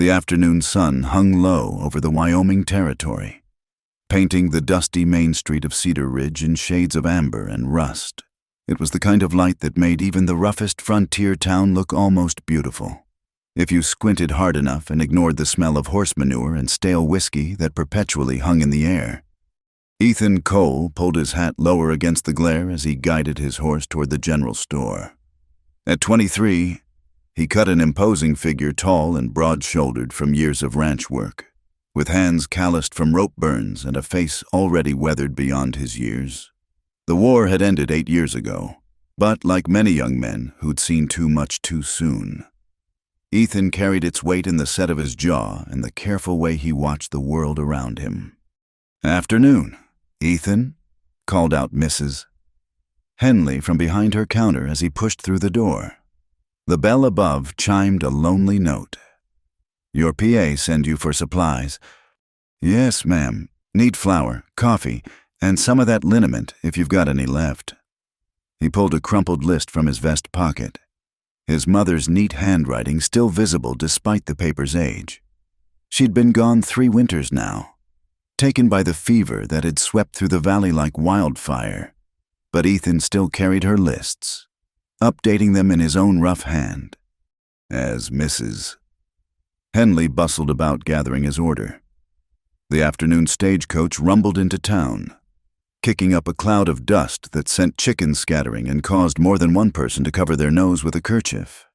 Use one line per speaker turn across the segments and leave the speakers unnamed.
The afternoon sun hung low over the Wyoming territory, painting the dusty main street of Cedar Ridge in shades of amber and rust. It was the kind of light that made even the roughest frontier town look almost beautiful, if you squinted hard enough and ignored the smell of horse manure and stale whiskey that perpetually hung in the air. Ethan Cole pulled his hat lower against the glare as he guided his horse toward the general store. At 23, he cut an imposing figure, tall and broad-shouldered from years of ranch work, with hands calloused from rope burns and a face already weathered beyond his years. The war had ended 8 years ago, but like many young men who'd seen too much too soon, Ethan carried its weight in the set of his jaw and the careful way he watched the world around him. "Afternoon, Ethan," called out Mrs. Henley from behind her counter as he pushed through the door. The bell above chimed a lonely note. "Your PA send you for supplies." "Yes, ma'am. Need flour, coffee, and some of that liniment if you've got any left." He pulled a crumpled list from his vest pocket, his mother's neat handwriting still visible despite the paper's age. She'd been gone 3 winters now, taken by the fever that had swept through the valley like wildfire, but Ethan still carried her lists, updating them in his own rough hand. As Mrs. Henley bustled about gathering his order, the afternoon stagecoach rumbled into town, kicking up a cloud of dust that sent chickens scattering and caused more than one person to cover their nose with a kerchief.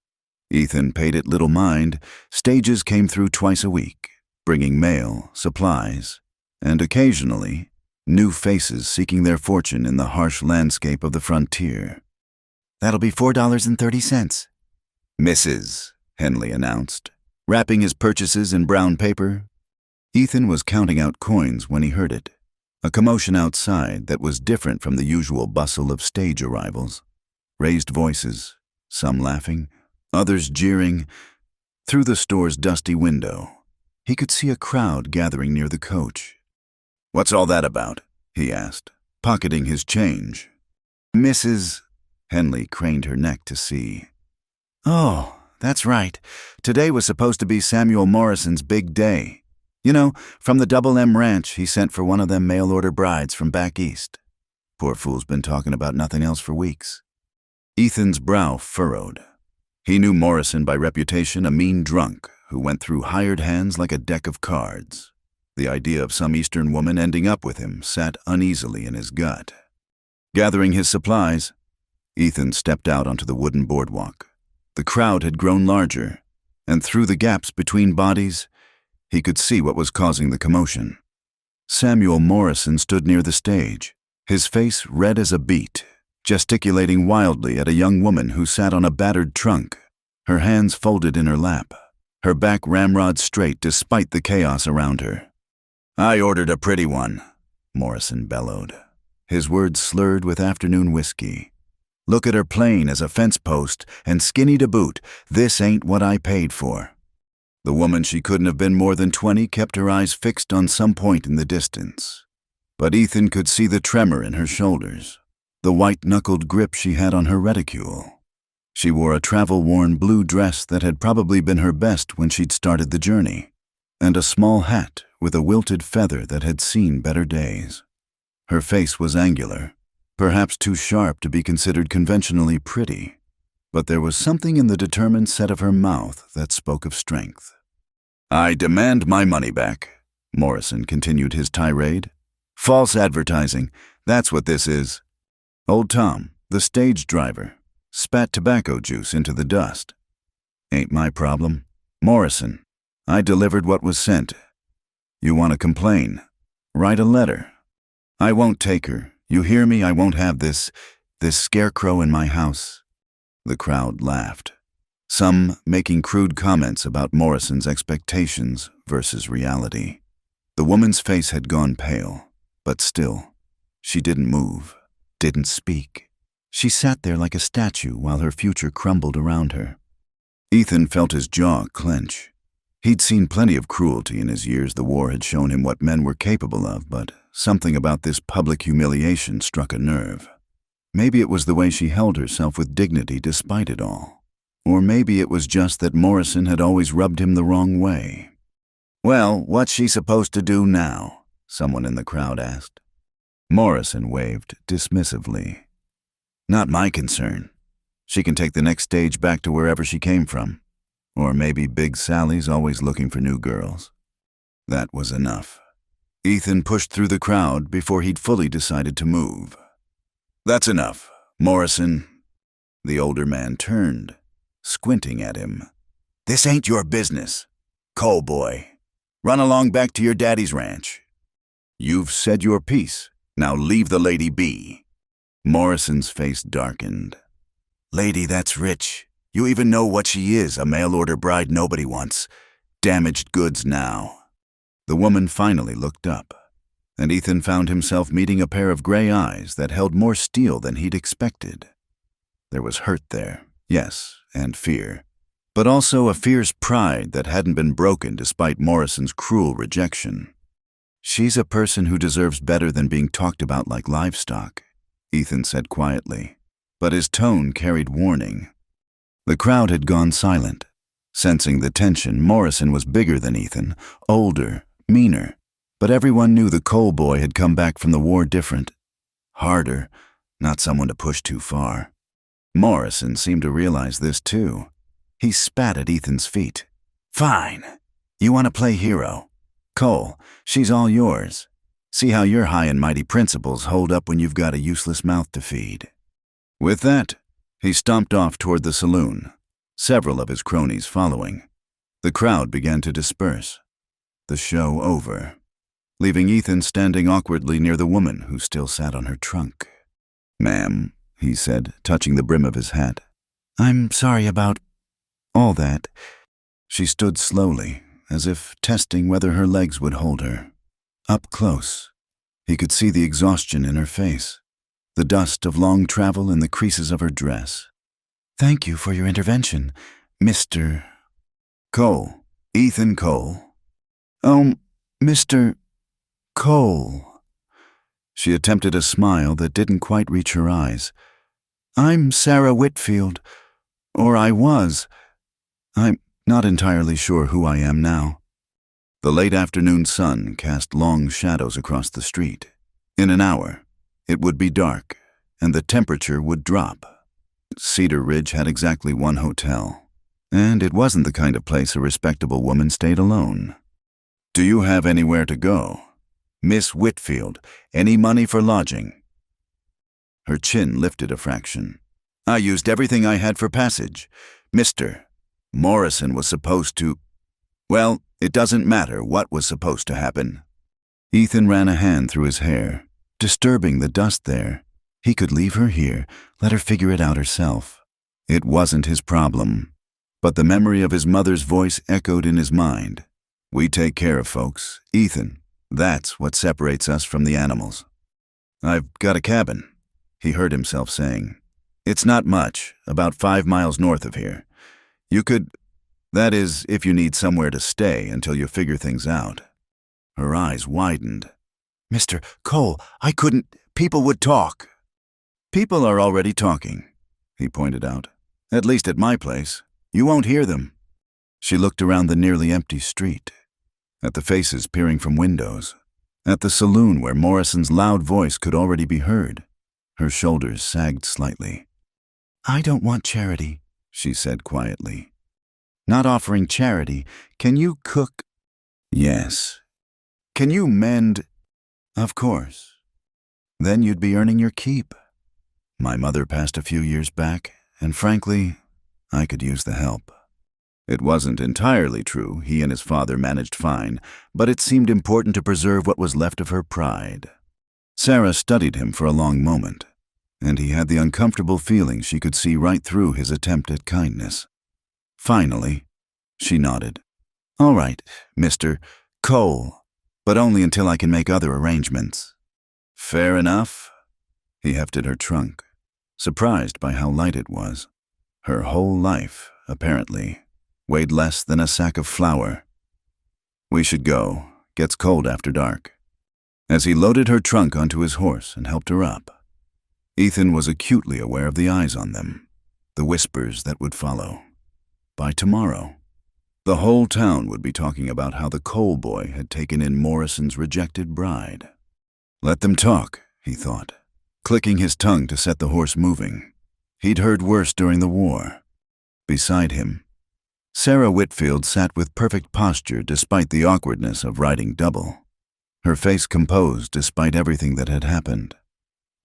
Ethan paid it little mind. Stages came through twice a week, bringing mail, supplies, and occasionally new faces seeking their fortune in the harsh landscape of the frontier. "That'll be $4.30, Mrs. Henley announced, wrapping his purchases in brown paper. Ethan was counting out coins when he heard it, a commotion outside that was different from the usual bustle of stage arrivals. Raised voices, some laughing, others jeering. Through the store's dusty window, he could see a crowd gathering near the coach. "What's all that about?" he asked, pocketing his change. Mrs. Henley craned her neck to see. "Oh, that's right. Today was supposed to be Samuel Morrison's big day. You know, from the Double M Ranch he sent for one of them mail-order brides from back east. Poor fool's been talking about nothing else for weeks." Ethan's brow furrowed. He knew Morrison by reputation, a mean drunk who went through hired hands like a deck of cards. The idea of some Eastern woman ending up with him sat uneasily in his gut. Gathering his supplies, Ethan stepped out onto the wooden boardwalk. The crowd had grown larger, and through the gaps between bodies, he could see what was causing the commotion. Samuel Morrison stood near the stage, his face red as a beet, gesticulating wildly at a young woman who sat on a battered trunk, her hands folded in her lap, her back ramrod straight despite the chaos around her. "I ordered a pretty one," Morrison bellowed, his words slurred with afternoon whiskey. "Look at her plain as a fence post and skinny to boot. This ain't what I paid for." The woman, she couldn't have been more than 20, kept her eyes fixed on some point in the distance. But Ethan could see the tremor in her shoulders, the white-knuckled grip she had on her reticule. She wore a travel-worn blue dress that had probably been her best when she'd started the journey, and a small hat with a wilted feather that had seen better days. Her face was angular, perhaps too sharp to be considered conventionally pretty, but there was something in the determined set of her mouth that spoke of strength. "I demand my money back," Morrison continued his tirade. "False advertising, that's what this is." Old Tom, the stage driver, spat tobacco juice into the dust. "Ain't my problem. Morrison, I delivered what was sent. You want to complain? Write a letter. I won't take her. You hear me? I won't have this scarecrow in my house." The crowd laughed, some making crude comments about Morrison's expectations versus reality. The woman's face had gone pale, but still, she didn't move, didn't speak. She sat there like a statue while her future crumbled around her. Ethan felt his jaw clench. He'd seen plenty of cruelty in his years. The war had shown him what men were capable of, but something about this public humiliation struck a nerve. Maybe it was the way she held herself with dignity despite it all. Or maybe it was just that Morrison had always rubbed him the wrong way. "Well, what's she supposed to do now?" someone in the crowd asked. Morrison waved dismissively. "Not my concern. She can take the next stage back to wherever she came from. Or maybe Big Sally's always looking for new girls." That was enough. Ethan pushed through the crowd before he'd fully decided to move. "That's enough, Morrison." The older man turned, squinting at him. "This ain't your business. Cole boy, run along back to your daddy's ranch." "You've said your piece. Now leave the lady be." Morrison's face darkened. "Lady, that's rich. You even know what she is, a mail-order bride nobody wants. Damaged goods now." The woman finally looked up, and Ethan found himself meeting a pair of gray eyes that held more steel than he'd expected. There was hurt there, yes, and fear, but also a fierce pride that hadn't been broken despite Morrison's cruel rejection. "She's a person who deserves better than being talked about like livestock," Ethan said quietly, but his tone carried warning. The crowd had gone silent. Sensing the tension, Morrison was bigger than Ethan, older, meaner, but everyone knew the Cole boy had come back from the war different. Harder, not someone to push too far. Morrison seemed to realize this too. He spat at Ethan's feet. "Fine. You want to play hero? Cole, she's all yours. See how your high and mighty principles hold up when you've got a useless mouth to feed." With that, he stomped off toward the saloon, several of his cronies following. The crowd began to disperse. The show over, leaving Ethan standing awkwardly near the woman who still sat on her trunk. "Ma'am," he said, touching the brim of his hat. "I'm sorry about all that." She stood slowly, as if testing whether her legs would hold her. Up close, he could see the exhaustion in her face, the dust of long travel in the creases of her dress. "Thank you for your intervention, Mr. Cole. Ethan Cole." Mr. Cole." She attempted a smile that didn't quite reach her eyes. "I'm Sarah Whitfield, or I was. I'm not entirely sure who I am now." The late afternoon sun cast long shadows across the street. In an hour, it would be dark, and the temperature would drop. Cedar Ridge had exactly one hotel, and it wasn't the kind of place a respectable woman stayed alone. "Do you have anywhere to go? Miss Whitfield, any money for lodging?" Her chin lifted a fraction. "I used everything I had for passage. Mr. Morrison was supposed to... Well, it doesn't matter what was supposed to happen." Ethan ran a hand through his hair, disturbing the dust there. He could leave her here, let her figure it out herself. It wasn't his problem. But the memory of his mother's voice echoed in his mind. "We take care of folks. Ethan, that's what separates us from the animals." "I've got a cabin," he heard himself saying. "It's not much, about 5 miles north of here. You could... That is, if you need somewhere to stay until you figure things out." Her eyes widened. "Mr. Cole, I couldn't... People would talk." "People are already talking," he pointed out. "At least at my place. You won't hear them." She looked around the nearly empty street, at the faces peering from windows, at the saloon where Morrison's loud voice could already be heard. Her shoulders sagged slightly. "I don't want charity," she said quietly. "Not offering charity. Can you cook?" "Yes." "Can you mend?" "Of course." "Then you'd be earning your keep." "My mother passed a few years back, and frankly, I could use the help." It wasn't entirely true. He and his father managed fine, but it seemed important to preserve what was left of her pride. Sarah studied him for a long moment, and he had the uncomfortable feeling she could see right through his attempt at kindness. Finally, she nodded. "All right, Mr. Cole, but only until I can make other arrangements." "Fair enough." He hefted her trunk, surprised by how light it was. Her whole life, apparently, weighed less than a sack of flour. "We should go. Gets cold after dark." As he loaded her trunk onto his horse and helped her up, Ethan was acutely aware of the eyes on them, the whispers that would follow. by tomorrow. The whole town would be talking about how the coal boy had taken in Morrison's rejected bride. Let them talk, he thought, clicking his tongue to set the horse moving. He'd heard worse during the war. Beside him, Sarah Whitfield sat with perfect posture despite the awkwardness of riding double, her face composed despite everything that had happened.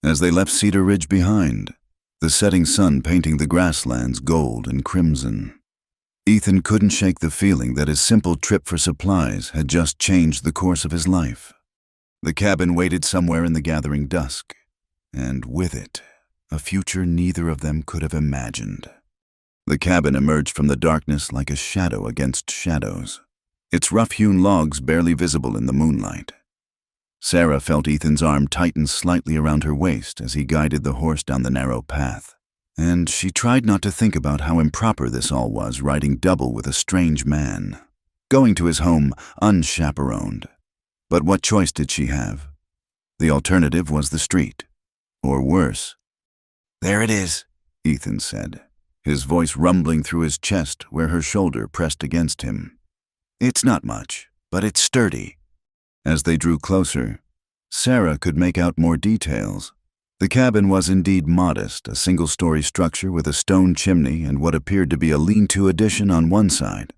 As they left Cedar Ridge behind, the setting sun painting the grasslands gold and crimson, Ethan couldn't shake the feeling that his simple trip for supplies had just changed the course of his life. The cabin waited somewhere in the gathering dusk, and with it, a future neither of them could have imagined. The cabin emerged from the darkness like a shadow against shadows, its rough-hewn logs barely visible in the moonlight. Sarah felt Ethan's arm tighten slightly around her waist as he guided the horse down the narrow path, and she tried not to think about how improper this all was, riding double with a strange man, going to his home unchaperoned. But what choice did she have? The alternative was the street, or worse. "There it is," Ethan said, his voice rumbling through his chest where her shoulder pressed against him. "It's not much, but it's sturdy." As they drew closer, Sarah could make out more details. The cabin was indeed modest, a single-story structure with a stone chimney and what appeared to be a lean-to addition on one side.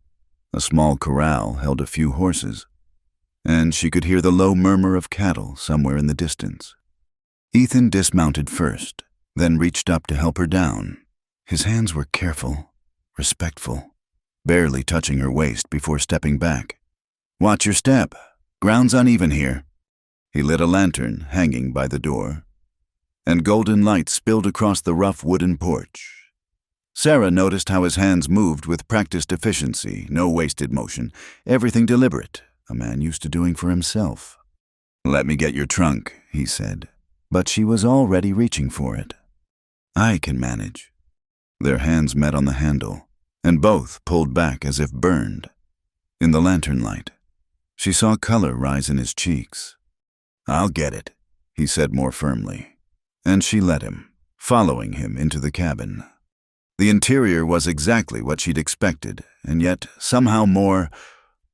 A small corral held a few horses, and she could hear the low murmur of cattle somewhere in the distance. Ethan dismounted first, then reached up to help her down. His hands were careful, respectful, barely touching her waist before stepping back. "Watch your step. Ground's uneven here." He lit a lantern hanging by the door, and golden light spilled across the rough wooden porch. Sarah noticed how his hands moved with practiced efficiency, no wasted motion, everything deliberate, a man used to doing for himself. "Let me get your trunk," he said, but she was already reaching for it. "I can manage." Their hands met on the handle, and both pulled back as if burned. In the lantern light, she saw color rise in his cheeks. "I'll get it," he said more firmly, and she let him, following him into the cabin. The interior was exactly what she'd expected, and yet somehow more.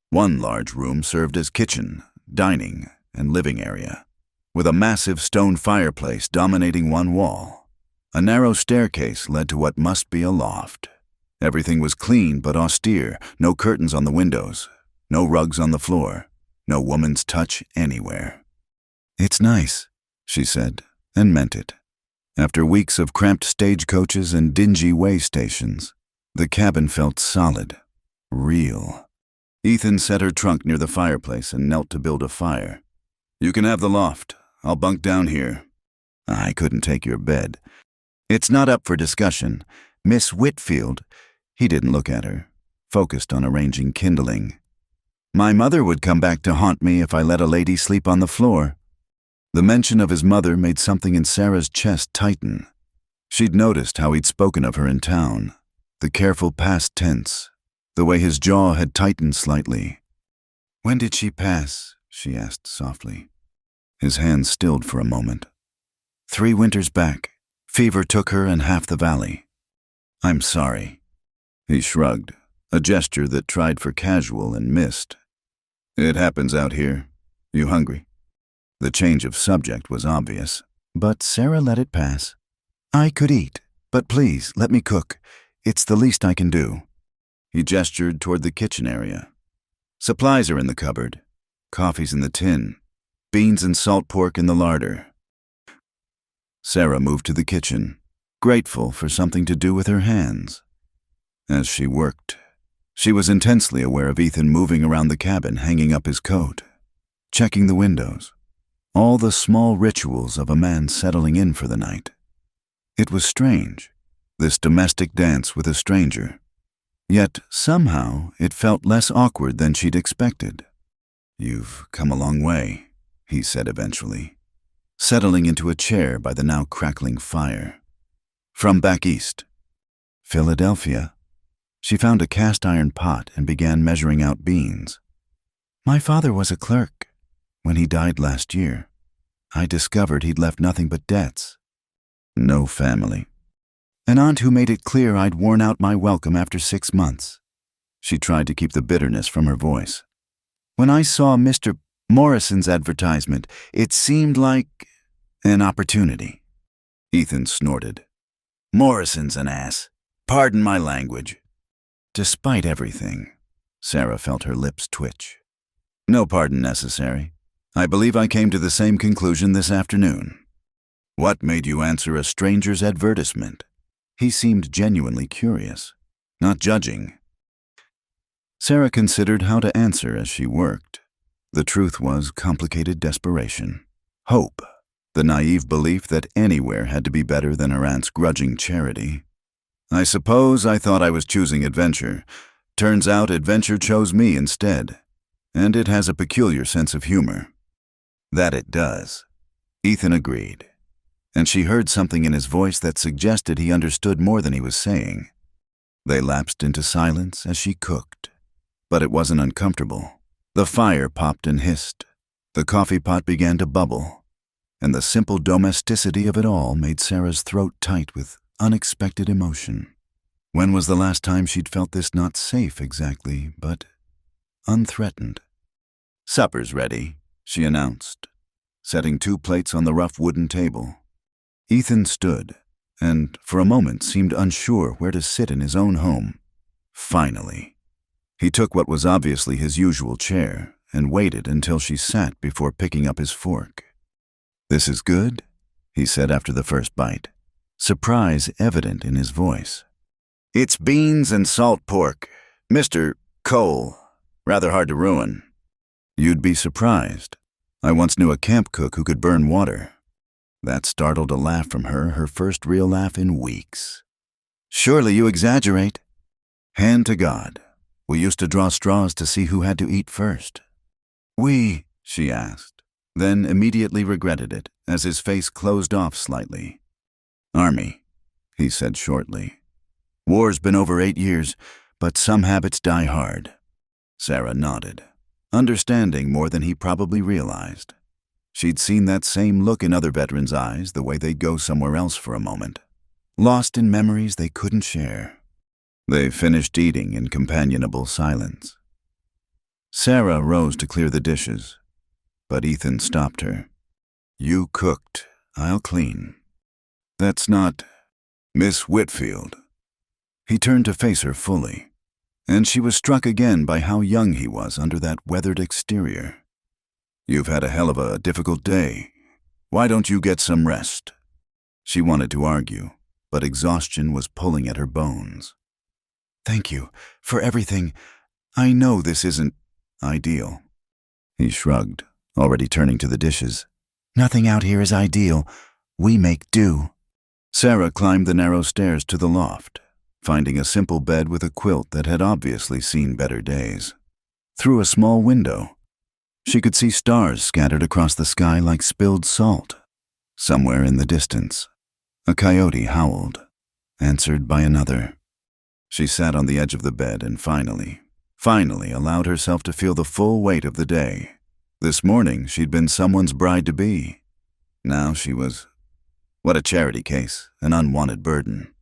One large room served as kitchen, dining, and living area, with a massive stone fireplace dominating one wall. A narrow staircase led to what must be a loft. Everything was clean but austere, no curtains on the windows, no rugs on the floor, no woman's touch anywhere. "It's nice," she said, and meant it. After weeks of cramped stagecoaches and dingy way stations, the cabin felt solid, real. Ethan set her trunk near the fireplace and knelt to build a fire. "You can have the loft. I'll bunk down here." "I couldn't take your bed." "It's not up for discussion. Miss Whitfield." He didn't look at her, focused on arranging kindling. "My mother would come back to haunt me if I let a lady sleep on the floor." The mention of his mother made something in Sarah's chest tighten. She'd noticed how he'd spoken of her in town, the careful past tense, the way his jaw had tightened slightly. "When did she pass?" she asked softly. His hands stilled for a moment. 3 winters back. Fever took her and half the valley." "I'm sorry." He shrugged, a gesture that tried for casual and missed. "It happens out here. You hungry?" The change of subject was obvious, but Sarah let it pass. "I could eat, but please, let me cook. It's the least I can do." He gestured toward the kitchen area. "Supplies are in the cupboard. Coffee's in the tin. Beans and salt pork in the larder." Sarah moved to the kitchen, grateful for something to do with her hands. As she worked, she was intensely aware of Ethan moving around the cabin, hanging up his coat, checking the windows, all the small rituals of a man settling in for the night. It was strange, this domestic dance with a stranger. Yet, somehow, it felt less awkward than she'd expected. "You've come a long way," he said eventually, settling into a chair by the now crackling fire. "From back east." "Philadelphia." She found a cast-iron pot and began measuring out beans. "My father was a clerk. When he died last year, I discovered he'd left nothing but debts." "No family." An aunt who made it clear I'd worn out my welcome after 6 months. She tried to keep the bitterness from her voice. When I saw Mr. Morrison's advertisement, it seemed like an opportunity. Ethan snorted. Morrison's an ass. Pardon my language. Despite everything, Sarah felt her lips twitch. No pardon necessary. I believe I came to the same conclusion this afternoon. What made you answer a stranger's advertisement? He seemed genuinely curious, not judging. Sarah considered how to answer as she worked. The truth was complicated desperation. Hope, the naive belief that anywhere had to be better than her aunt's grudging charity. I suppose I thought I was choosing adventure. Turns out adventure chose me instead. And it has a peculiar sense of humor. That it does. Ethan agreed. And she heard something in his voice that suggested he understood more than he was saying. They lapsed into silence as she cooked. But it wasn't uncomfortable. The fire popped and hissed. The coffee pot began to bubble. And the simple domesticity of it all made Sarah's throat tight with unexpected emotion. When was the last time she'd felt this not safe exactly, but unthreatened? Supper's ready, she announced, setting 2 plates on the rough wooden table. Ethan stood, and for a moment seemed unsure where to sit in his own home. Finally, he took what was obviously his usual chair and waited until she sat before picking up his fork. This is good, he said after the first bite, surprise evident in his voice. It's beans and salt pork. Mr. Cole. Rather hard to ruin. You'd be surprised. I once knew a camp cook who could burn water. That startled a laugh from her first real laugh in weeks. Surely you exaggerate. Hand to God. We used to draw straws to see who had to eat first. She asked, then immediately regretted it as his face closed off slightly. Army, he said shortly. War's been over 8 years, but some habits die hard. Sarah nodded, understanding more than he probably realized. She'd seen that same look in other veterans' eyes, the way they'd go somewhere else for a moment, lost in memories they couldn't share. They finished eating in companionable silence. Sarah rose to clear the dishes, but Ethan stopped her. You cooked, I'll clean. That's not Miss Whitfield. He turned to face her fully, and she was struck again by how young he was under that weathered exterior. You've had a hell of a difficult day. Why don't you get some rest? She wanted to argue, but exhaustion was pulling at her bones. Thank you for everything. I know this isn't ideal. He shrugged, already turning to the dishes. Nothing out here is ideal. We make do. Sarah climbed the narrow stairs to the loft, finding a simple bed with a quilt that had obviously seen better days. Through a small window, she could see stars scattered across the sky like spilled salt. Somewhere in the distance, a coyote howled, answered by another. She sat on the edge of the bed and finally allowed herself to feel the full weight of the day. This morning, she'd been someone's bride-to-be. Now she was, what a charity case, an unwanted burden.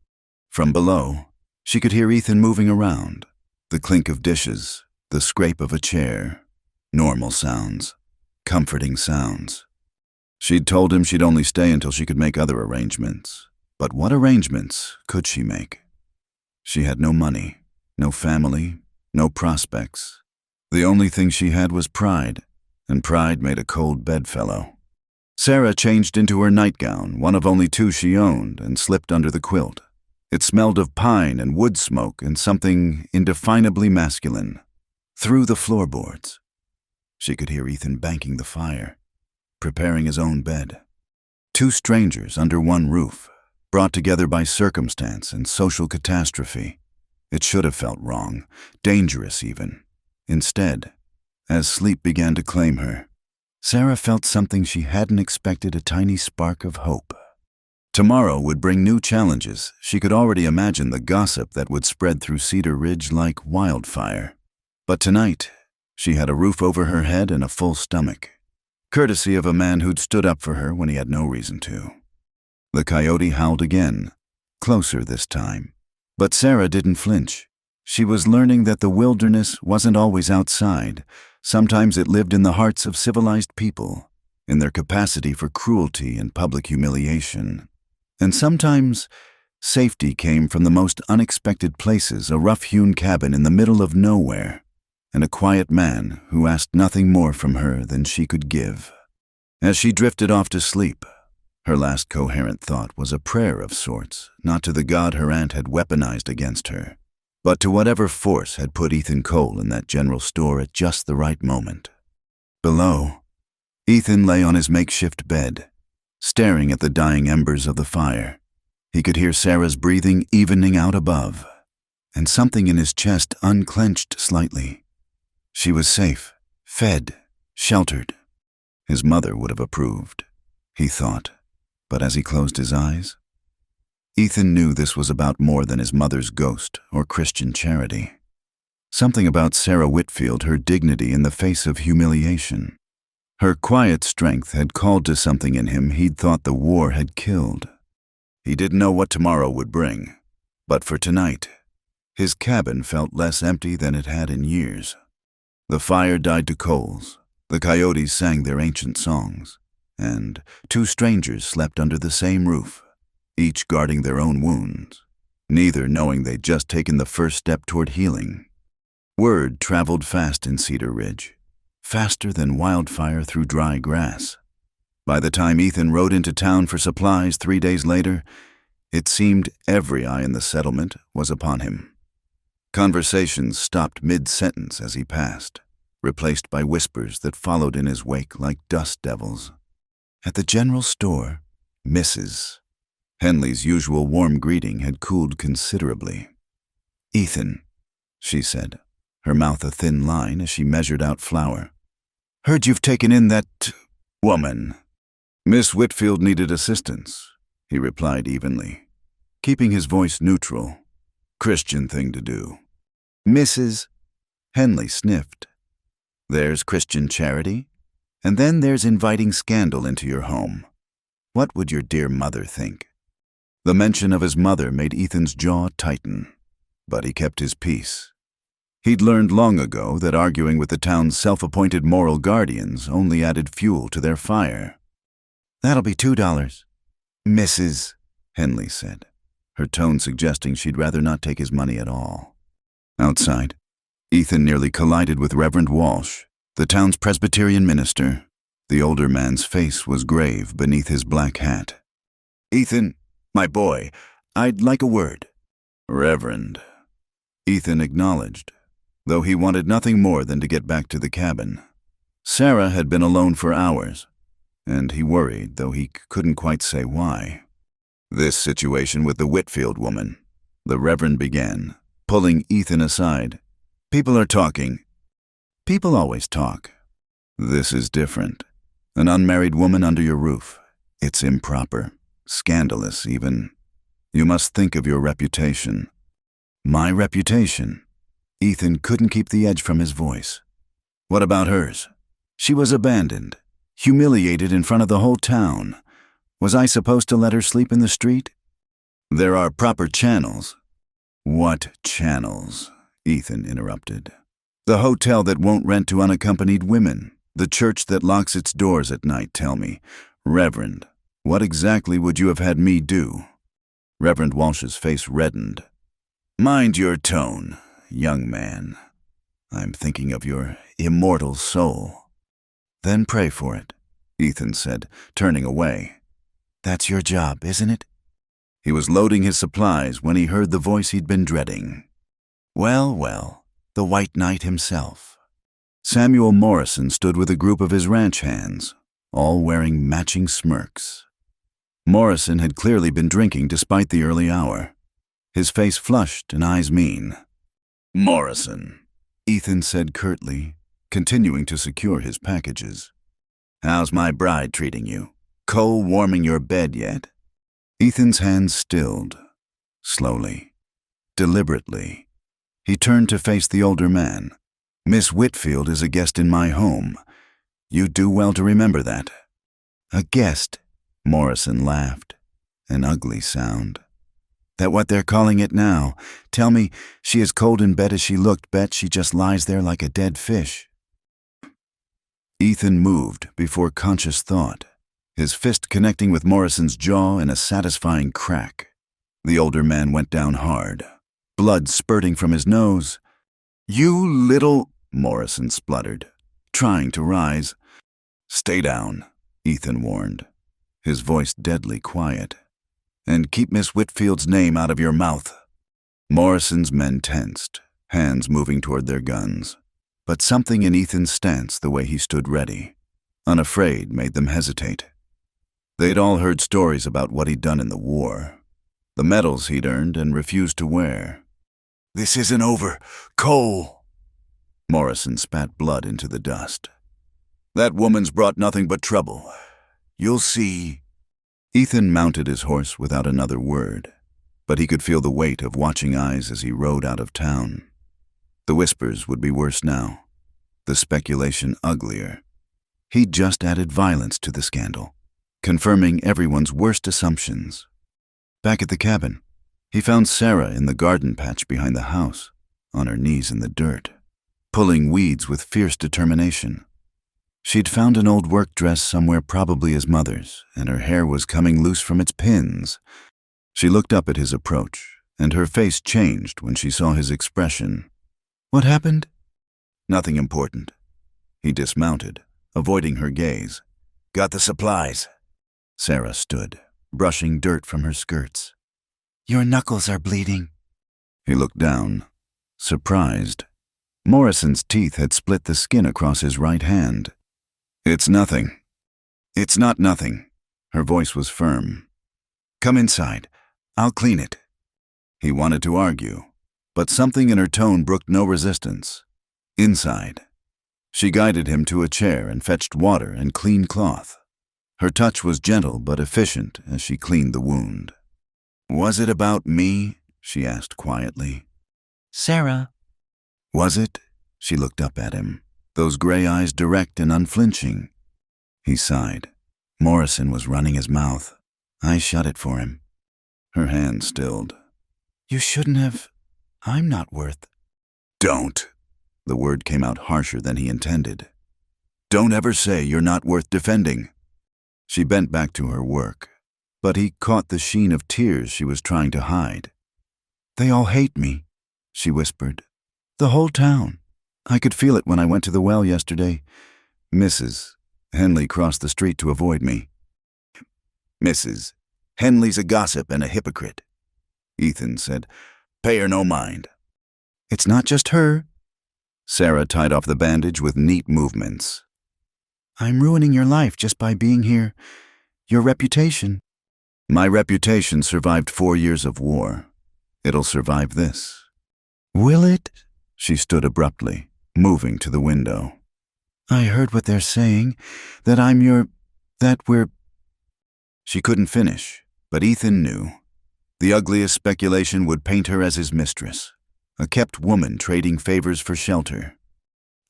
From below, she could hear Ethan moving around, the clink of dishes, the scrape of a chair, normal sounds, comforting sounds. She'd told him she'd only stay until she could make other arrangements. But what arrangements could she make? She had no money, no family, no prospects. The only thing she had was pride, and pride made a cold bedfellow. Sarah changed into her nightgown, one of only 2 she owned, and slipped under the quilt. It smelled of pine and wood smoke and something indefinably masculine. Through the floorboards, she could hear Ethan banking the fire, preparing his own bed. 2 strangers under one roof, brought together by circumstance and social catastrophe. It should have felt wrong, dangerous even. Instead, as sleep began to claim her, Sarah felt something she hadn't expected, a tiny spark of hope. Tomorrow would bring new challenges. She could already imagine the gossip that would spread through Cedar Ridge like wildfire. But tonight, she had a roof over her head and a full stomach, courtesy of a man who'd stood up for her when he had no reason to. The coyote howled again, closer this time. But Sarah didn't flinch. She was learning that the wilderness wasn't always outside. Sometimes it lived in the hearts of civilized people, in their capacity for cruelty and public humiliation. And sometimes safety came from the most unexpected places, a rough-hewn cabin in the middle of nowhere, and a quiet man who asked nothing more from her than she could give. As she drifted off to sleep, her last coherent thought was a prayer of sorts, not to the God her aunt had weaponized against her, but to whatever force had put Ethan Cole in that general store at just the right moment. Below, Ethan lay on his makeshift bed, staring at the dying embers of the fire. He could hear Sarah's breathing evening out above, and something in his chest unclenched slightly. She was safe, fed, sheltered. His mother would have approved, he thought, but as he closed his eyes, Ethan knew this was about more than his mother's ghost or Christian charity. Something about Sarah Whitfield, her dignity in the face of humiliation. Her quiet strength had called to something in him he'd thought the war had killed. He didn't know what tomorrow would bring, but for tonight, his cabin felt less empty than it had in years. The fire died to coals, the coyotes sang their ancient songs, and two strangers slept under the same roof, each guarding their own wounds, neither knowing they'd just taken the first step toward healing. Word traveled fast in Cedar Ridge, faster than wildfire through dry grass. By the time Ethan rode into town for supplies 3 days later, it seemed every eye in the settlement was upon him. Conversations stopped mid-sentence as he passed, replaced by whispers that followed in his wake like dust devils. At the general store, Mrs. Henley's usual warm greeting had cooled considerably. "Ethan," she said, her mouth a thin line as she measured out flour. "Heard you've taken in that woman." "Miss Whitfield needed assistance," he replied evenly, keeping his voice neutral. "Christian thing to do." "Mrs. Henley sniffed. "There's Christian charity, and then there's inviting scandal into your home. What would your dear mother think?" The mention of his mother made Ethan's jaw tighten, but he kept his peace. He'd learned long ago that arguing with the town's self-appointed moral guardians only added fuel to their fire. "That'll be $2, Mrs. Henley said, her tone suggesting she'd rather not take his money at all. Outside, Ethan nearly collided with Reverend Walsh, the town's Presbyterian minister. The older man's face was grave beneath his black hat. "Ethan, my boy, I'd like a word." "Reverend," Ethan acknowledged, though he wanted nothing more than to get back to the cabin. Sarah had been alone for hours, and he worried, though he couldn't quite say why. "This situation with the Whitfield woman," the Reverend began, pulling Ethan aside. "People are talking." "People always talk." "This is different. An unmarried woman under your roof. It's improper, scandalous even. You must think of your reputation." "My reputation?" Ethan couldn't keep the edge from his voice. "What about hers? She was abandoned, humiliated in front of the whole town. Was I supposed to let her sleep in the street?" "There are proper channels." "What channels?" Ethan interrupted. "The hotel that won't rent to unaccompanied women, the church that locks its doors at night, tell me. Reverend, what exactly would you have had me do?" Reverend Walsh's face reddened. "Mind your tone, young man. I'm thinking of your immortal soul." "Then pray for it," Ethan said, turning away. "That's your job, isn't it?" He was loading his supplies when he heard the voice he'd been dreading. Well, well, the White Knight himself. Samuel Morrison stood with a group of his ranch hands, all wearing matching smirks. Morrison had clearly been drinking despite the early hour, his face flushed and eyes mean. "Morrison," Ethan said curtly, continuing to secure his packages. "How's my bride treating you? Coal warming your bed yet?" Ethan's hands stilled. Slowly, deliberately, he turned to face the older man. "Miss Whitfield is a guest in my home. You do well to remember that." "A guest?" Morrison laughed, an ugly sound. That what they're calling it now? Tell me, she as cold in bed as she looked, bet she just lies there like a dead fish. Ethan moved before conscious thought, his fist connecting with Morrison's jaw in a satisfying crack. The older man went down hard, blood spurting from his nose. "You little," Morrison spluttered, trying to rise. "Stay down," Ethan warned, his voice deadly quiet. "And keep Miss Whitfield's name out of your mouth." Morrison's men tensed, hands moving toward their guns. But something in Ethan's stance, the way he stood ready, unafraid, made them hesitate. They'd all heard stories about what he'd done in the war, the medals he'd earned and refused to wear. "This isn't over. Cole!" Morrison spat blood into the dust. "That woman's brought nothing but trouble. You'll see." Ethan mounted his horse without another word, but he could feel the weight of watching eyes as he rode out of town. The whispers would be worse now, the speculation uglier. He'd just added violence to the scandal, confirming everyone's worst assumptions. Back at the cabin, he found Sarah in the garden patch behind the house, on her knees in the dirt, pulling weeds with fierce determination. She'd found an old work dress somewhere, probably his mother's, and her hair was coming loose from its pins. She looked up at his approach, and her face changed when she saw his expression. "What happened?" "Nothing important." He dismounted, avoiding her gaze. "Got the supplies." Sarah stood, brushing dirt from her skirts. "Your knuckles are bleeding." He looked down, surprised. Morrison's teeth had split the skin across his right hand. "It's nothing." "It's not nothing." Her voice was firm. "Come inside. I'll clean it." He wanted to argue, but something in her tone brooked no resistance. Inside. She guided him to a chair and fetched water and clean cloth. Her touch was gentle but efficient as she cleaned the wound. "Was it about me?" she asked quietly.
"Sarah."
"Was it?" She looked up at him, those gray eyes direct and unflinching. He sighed. Morrison was running his mouth. I shut it for him. Her hand stilled. "You shouldn't have. I'm not worth." "Don't." The word came out harsher than he intended. "Don't ever say you're not worth defending." She bent back to her work, but he caught the sheen of tears she was trying to hide. "They all hate me," she whispered. "The whole town. I could feel it when I went to the well yesterday. Mrs. Henley crossed the street to avoid me." "Mrs. Henley's a gossip and a hypocrite," Ethan said. "Pay her no mind." "It's not just her." Sarah tied off the bandage with neat movements. "I'm ruining your life just by being here. Your reputation." "My reputation survived 4 years of war. It'll survive this." "Will it?" She stood abruptly, moving to the window. "I heard what they're saying, that I'm that we're—" She couldn't finish, but Ethan knew. The ugliest speculation would paint her as his mistress, a kept woman trading favors for shelter.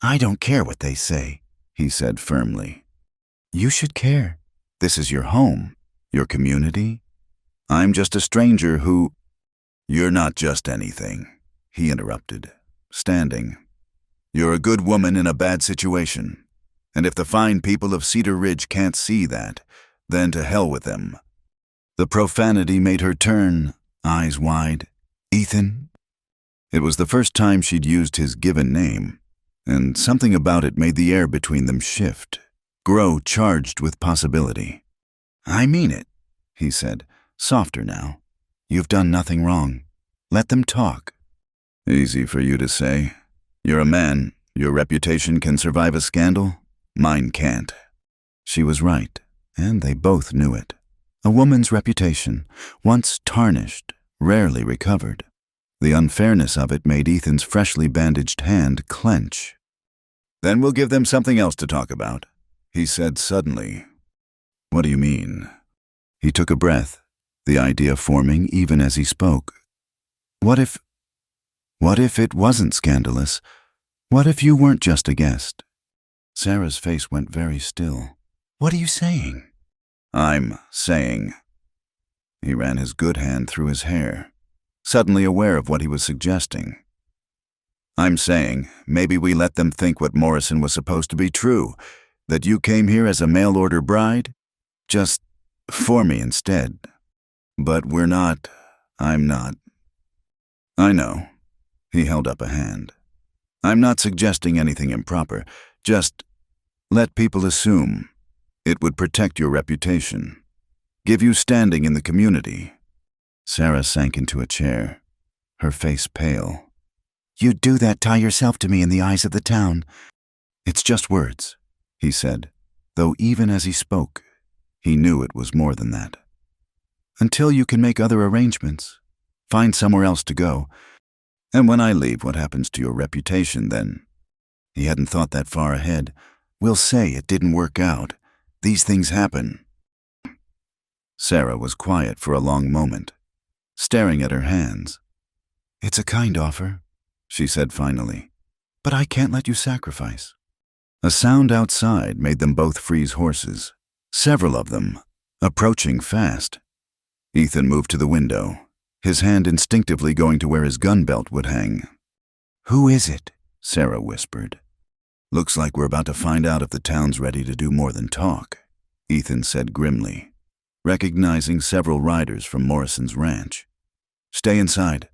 "I don't care what they say," he said firmly. "You should care. This is your home, your community. I'm just a stranger who—" "You're not just anything," he interrupted, standing. "You're a good woman in a bad situation, and if the fine people of Cedar Ridge can't see that, then to hell with them." The profanity made her turn, eyes wide. "Ethan?" It was the first time she'd used his given name, and something about it made the air between them shift, grow charged with possibility. "I mean it," he said, softer now. "You've done nothing wrong. Let them talk." "Easy for you to say. You're a man. Your reputation can survive a scandal. Mine can't." She was right, and they both knew it. A woman's reputation, once tarnished, rarely recovered. The unfairness of it made Ethan's freshly bandaged hand clench. "Then we'll give them something else to talk about," he said suddenly. "What do you mean?" He took a breath, the idea forming even as he spoke. What if it wasn't scandalous? What if you weren't just a guest?" Sarah's face went very still. "What are you saying?" "I'm saying." He ran his good hand through his hair. suddenly aware of what he was suggesting. I'm saying, maybe we let them think what Morrison was supposed to be true, that you came here as a mail-order bride? Just for me instead. But we're not. I'm not. I know. He held up a hand. I'm not suggesting anything improper. Just let people assume. It would protect your reputation. Give you standing in the community. Sarah sank into a chair, her face pale. You'd do that, tie yourself to me in the eyes of the town. It's just words, he said, though even as he spoke, he knew it was more than that. Until you can make other arrangements, find somewhere else to go. And when I leave, what happens to your reputation then? He hadn't thought that far ahead. We'll say it didn't work out. These things happen. Sarah was quiet for a long moment, staring at her hands. It's a kind offer, she said finally, but I can't let you sacrifice. A sound outside made them both freeze horses, several of them, approaching fast. Ethan moved to the window, his hand instinctively going to where his gun belt would hang. Who is it? Sarah whispered. Looks like we're about to find out if the town's ready to do more than talk, Ethan said grimly, recognizing several riders from Morrison's ranch. Stay inside.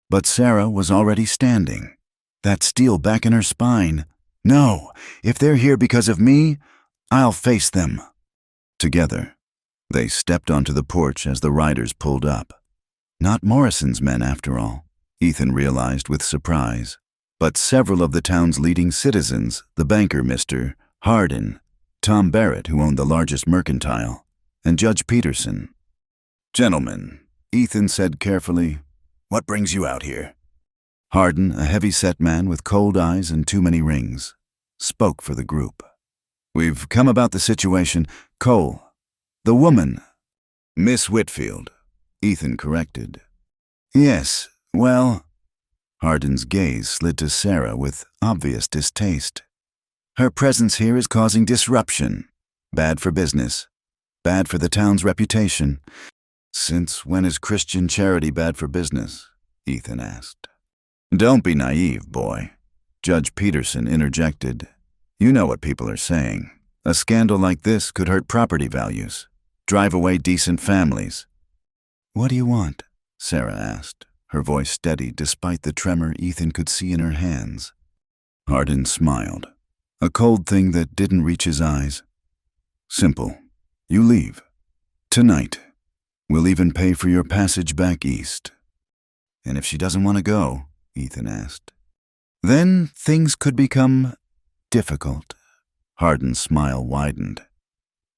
But Sarah was already standing, that steel back in her spine. No, if they're here because of me, I'll face them. Together, they stepped onto the porch as the riders pulled up. Not Morrison's men, after all, Ethan realized with surprise, but several of the town's leading citizens, the banker Mr. Hardin, Tom Barrett, who owned the largest mercantile, and Judge Peterson. Gentlemen, Ethan said carefully, what brings you out here? Hardin, a heavy-set man with cold eyes and too many rings, spoke for the group. We've come about the situation. Cole, the woman. Miss Whitfield, Ethan corrected. Yes, well, Hardin's gaze slid to Sarah with obvious distaste. Her presence here is causing disruption. Bad for business. Bad for the town's reputation. Since when is Christian charity bad for business? Ethan asked. Don't be naive, boy. Judge Peterson interjected. You know what people are saying. A scandal like this could hurt property values, drive away decent families. What do you want? Sarah asked, her voice steady despite the tremor Ethan could see in her hands. Hardin smiled, a cold thing that didn't reach his eyes. Simple. You leave. Tonight. We'll even pay for your passage back east. And if she doesn't want to go, Ethan asked, then things could become difficult. Hardin's smile widened.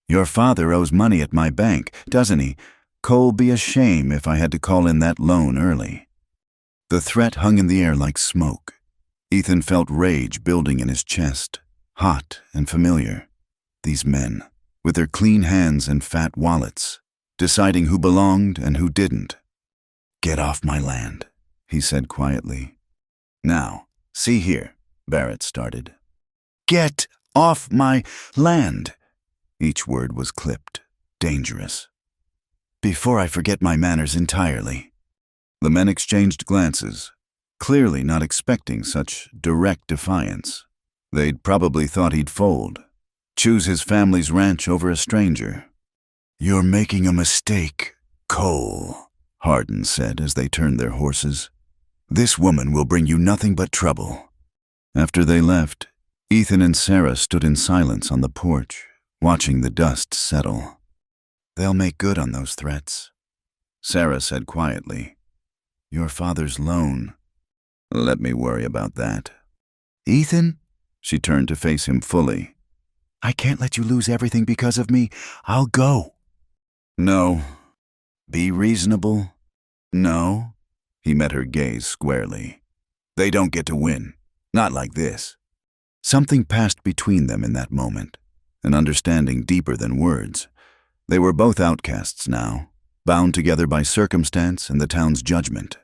Your father owes money at my bank, doesn't he? Cole'll be a shame if I had to call in that loan early. The threat hung in the air like smoke. Ethan felt rage building in his chest, hot and familiar. These men, with their clean hands and fat wallets, deciding who belonged and who didn't. Get off my land, he said quietly. Now, see here, Barrett started. Get off my land. Each word was clipped, dangerous. Before I forget my manners entirely. The men exchanged glances, clearly not expecting such direct defiance. They'd probably thought he'd fold, choose his family's ranch over a stranger. You're making a mistake, Cole, Hardin said as they turned their horses. This woman will bring you nothing but trouble. After they left, Ethan and Sarah stood in silence on the porch, watching the dust settle. They'll make good on those threats, Sarah said quietly. Your father's loan. Let me worry about that. Ethan? She turned to face him fully. I can't let you lose everything because of me. I'll go. No. Be reasonable. No. He met her gaze squarely. They don't get to win. Not like this. Something passed between them in that moment, an understanding deeper than words. They were both outcasts now, bound together by circumstance and the town's judgment.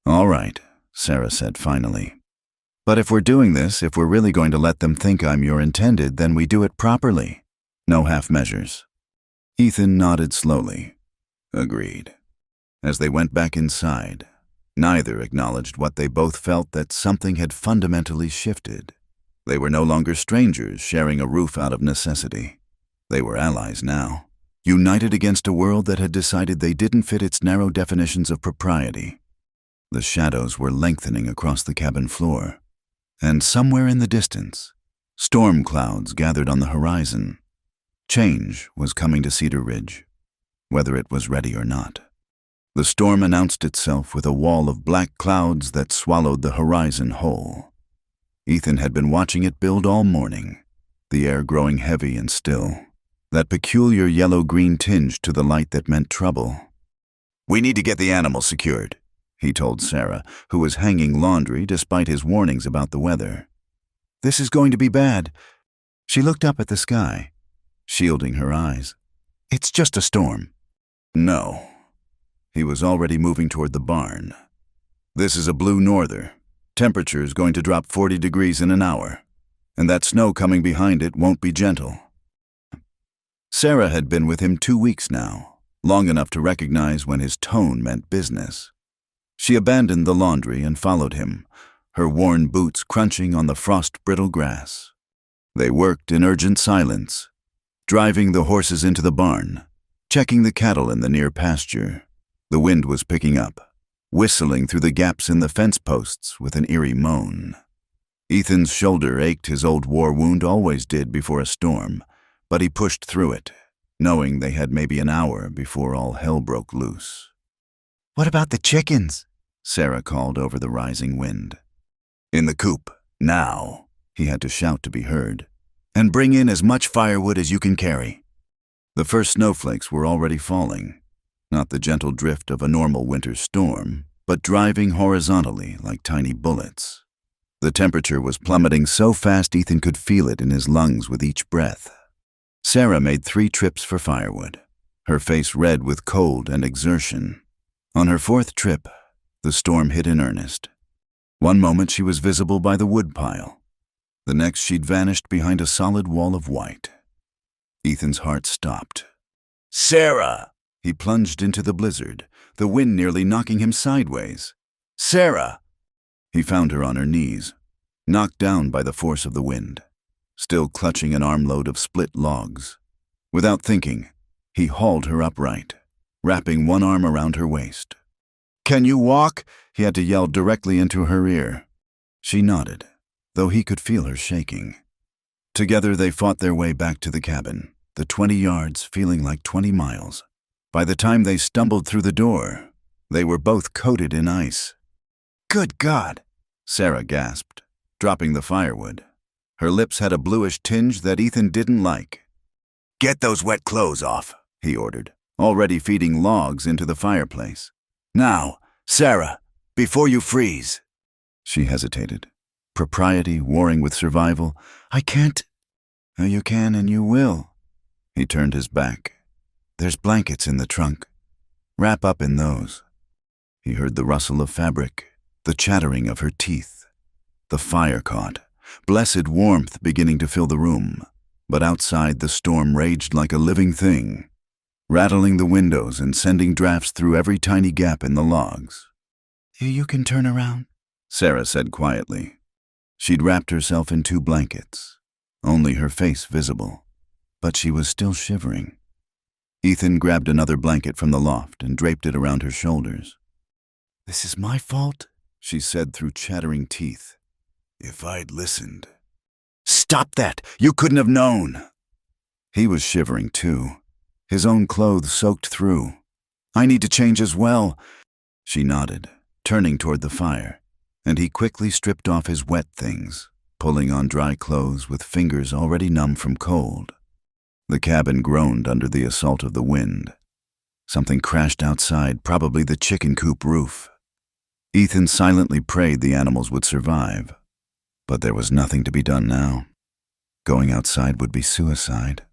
All right, Sarah said finally. But if we're doing this, if we're really going to let them think I'm your intended, then we do it properly. No half measures. Ethan nodded slowly. Agreed. As they went back inside, Neither acknowledged what they both felt, that something had fundamentally shifted. They were no longer strangers sharing a roof out of necessity. They were allies now, united against a world that had decided they didn't fit its narrow definitions of propriety. The shadows were lengthening across the cabin floor, and somewhere in the distance, storm clouds gathered on the horizon. Change was coming to Cedar Ridge, whether it was ready or not. The storm announced itself with a wall of black clouds that swallowed the horizon whole. Ethan had been watching it build all morning, the air growing heavy and still, that peculiar yellow-green tinge to the light that meant trouble. "We need to get the animals secured," he told Sarah, who was hanging laundry despite his warnings about the weather. "This is going to be bad." She looked up at the sky, shielding her eyes. "It's just a storm." No. He was already moving toward the barn. "This is a blue norther. Temperature is going to drop 40 degrees in an hour, and that snow coming behind it won't be gentle." Sarah had been with him 2 weeks now, long enough to recognize when his tone meant business. She abandoned the laundry and followed him, her worn boots crunching on the frost-brittle grass. They worked in urgent silence, driving the horses into the barn, checking the cattle in the near pasture. The wind was picking up, whistling through the gaps in the fence posts with an eerie moan. Ethan's shoulder ached, his old war wound always did before a storm, but he pushed through it, knowing they had maybe an hour before all hell broke loose. "What about the chickens?" Sarah called over the rising wind. "In the coop, now," he had to shout to be heard. "And bring in as much firewood as you can carry." The first snowflakes were already falling, not the gentle drift of a normal winter storm, but driving horizontally like tiny bullets. The temperature was plummeting so fast Ethan could feel it in his lungs with each breath. Sarah made 3 trips for firewood, her face red with cold and exertion. On her 4th trip, the storm hit in earnest. One moment she was visible by the woodpile. The next she'd vanished behind a solid wall of white. Ethan's heart stopped. "Sarah!" He plunged into the blizzard, the wind nearly knocking him sideways. "Sarah!" He found her on her knees, knocked down by the force of the wind, still clutching an armload of split logs. Without thinking, he hauled her upright, wrapping one arm around her waist. "Can you walk?" he had to yell directly into her ear. She nodded, though he could feel her shaking. Together they fought their way back to the cabin, the 20 yards feeling like 20 miles. By the time they stumbled through the door, they were both coated in ice. "Good God!" Sarah gasped, dropping the firewood. Her lips had a bluish tinge that Ethan didn't like. "Get those wet clothes off," he ordered, already feeding logs into the fireplace. "Now, Sarah, before you freeze." She hesitated, propriety warring with survival. "I can't." "Oh, you can and you will." He turned his back. "There's blankets in the trunk. Wrap up in those." He heard the rustle of fabric, the chattering of her teeth. The fire caught, blessed warmth beginning to fill the room, but outside the storm raged like a living thing, rattling the windows and sending drafts through every tiny gap in the logs. "You can turn around," Sarah said quietly. She'd wrapped herself in 2 blankets, only her face visible, but she was still shivering. Ethan grabbed another blanket from the loft and draped it around her shoulders. "This is my fault," she said through chattering teeth. "If I'd listened." "Stop that! You couldn't have known!" He was shivering too, his own clothes soaked through. "I need to change as well." She nodded, turning toward the fire, and he quickly stripped off his wet things, pulling on dry clothes with fingers already numb from cold. The cabin groaned under the assault of the wind. Something crashed outside, probably the chicken coop roof. Ethan silently prayed the animals would survive, but there was nothing to be done now. Going outside would be suicide.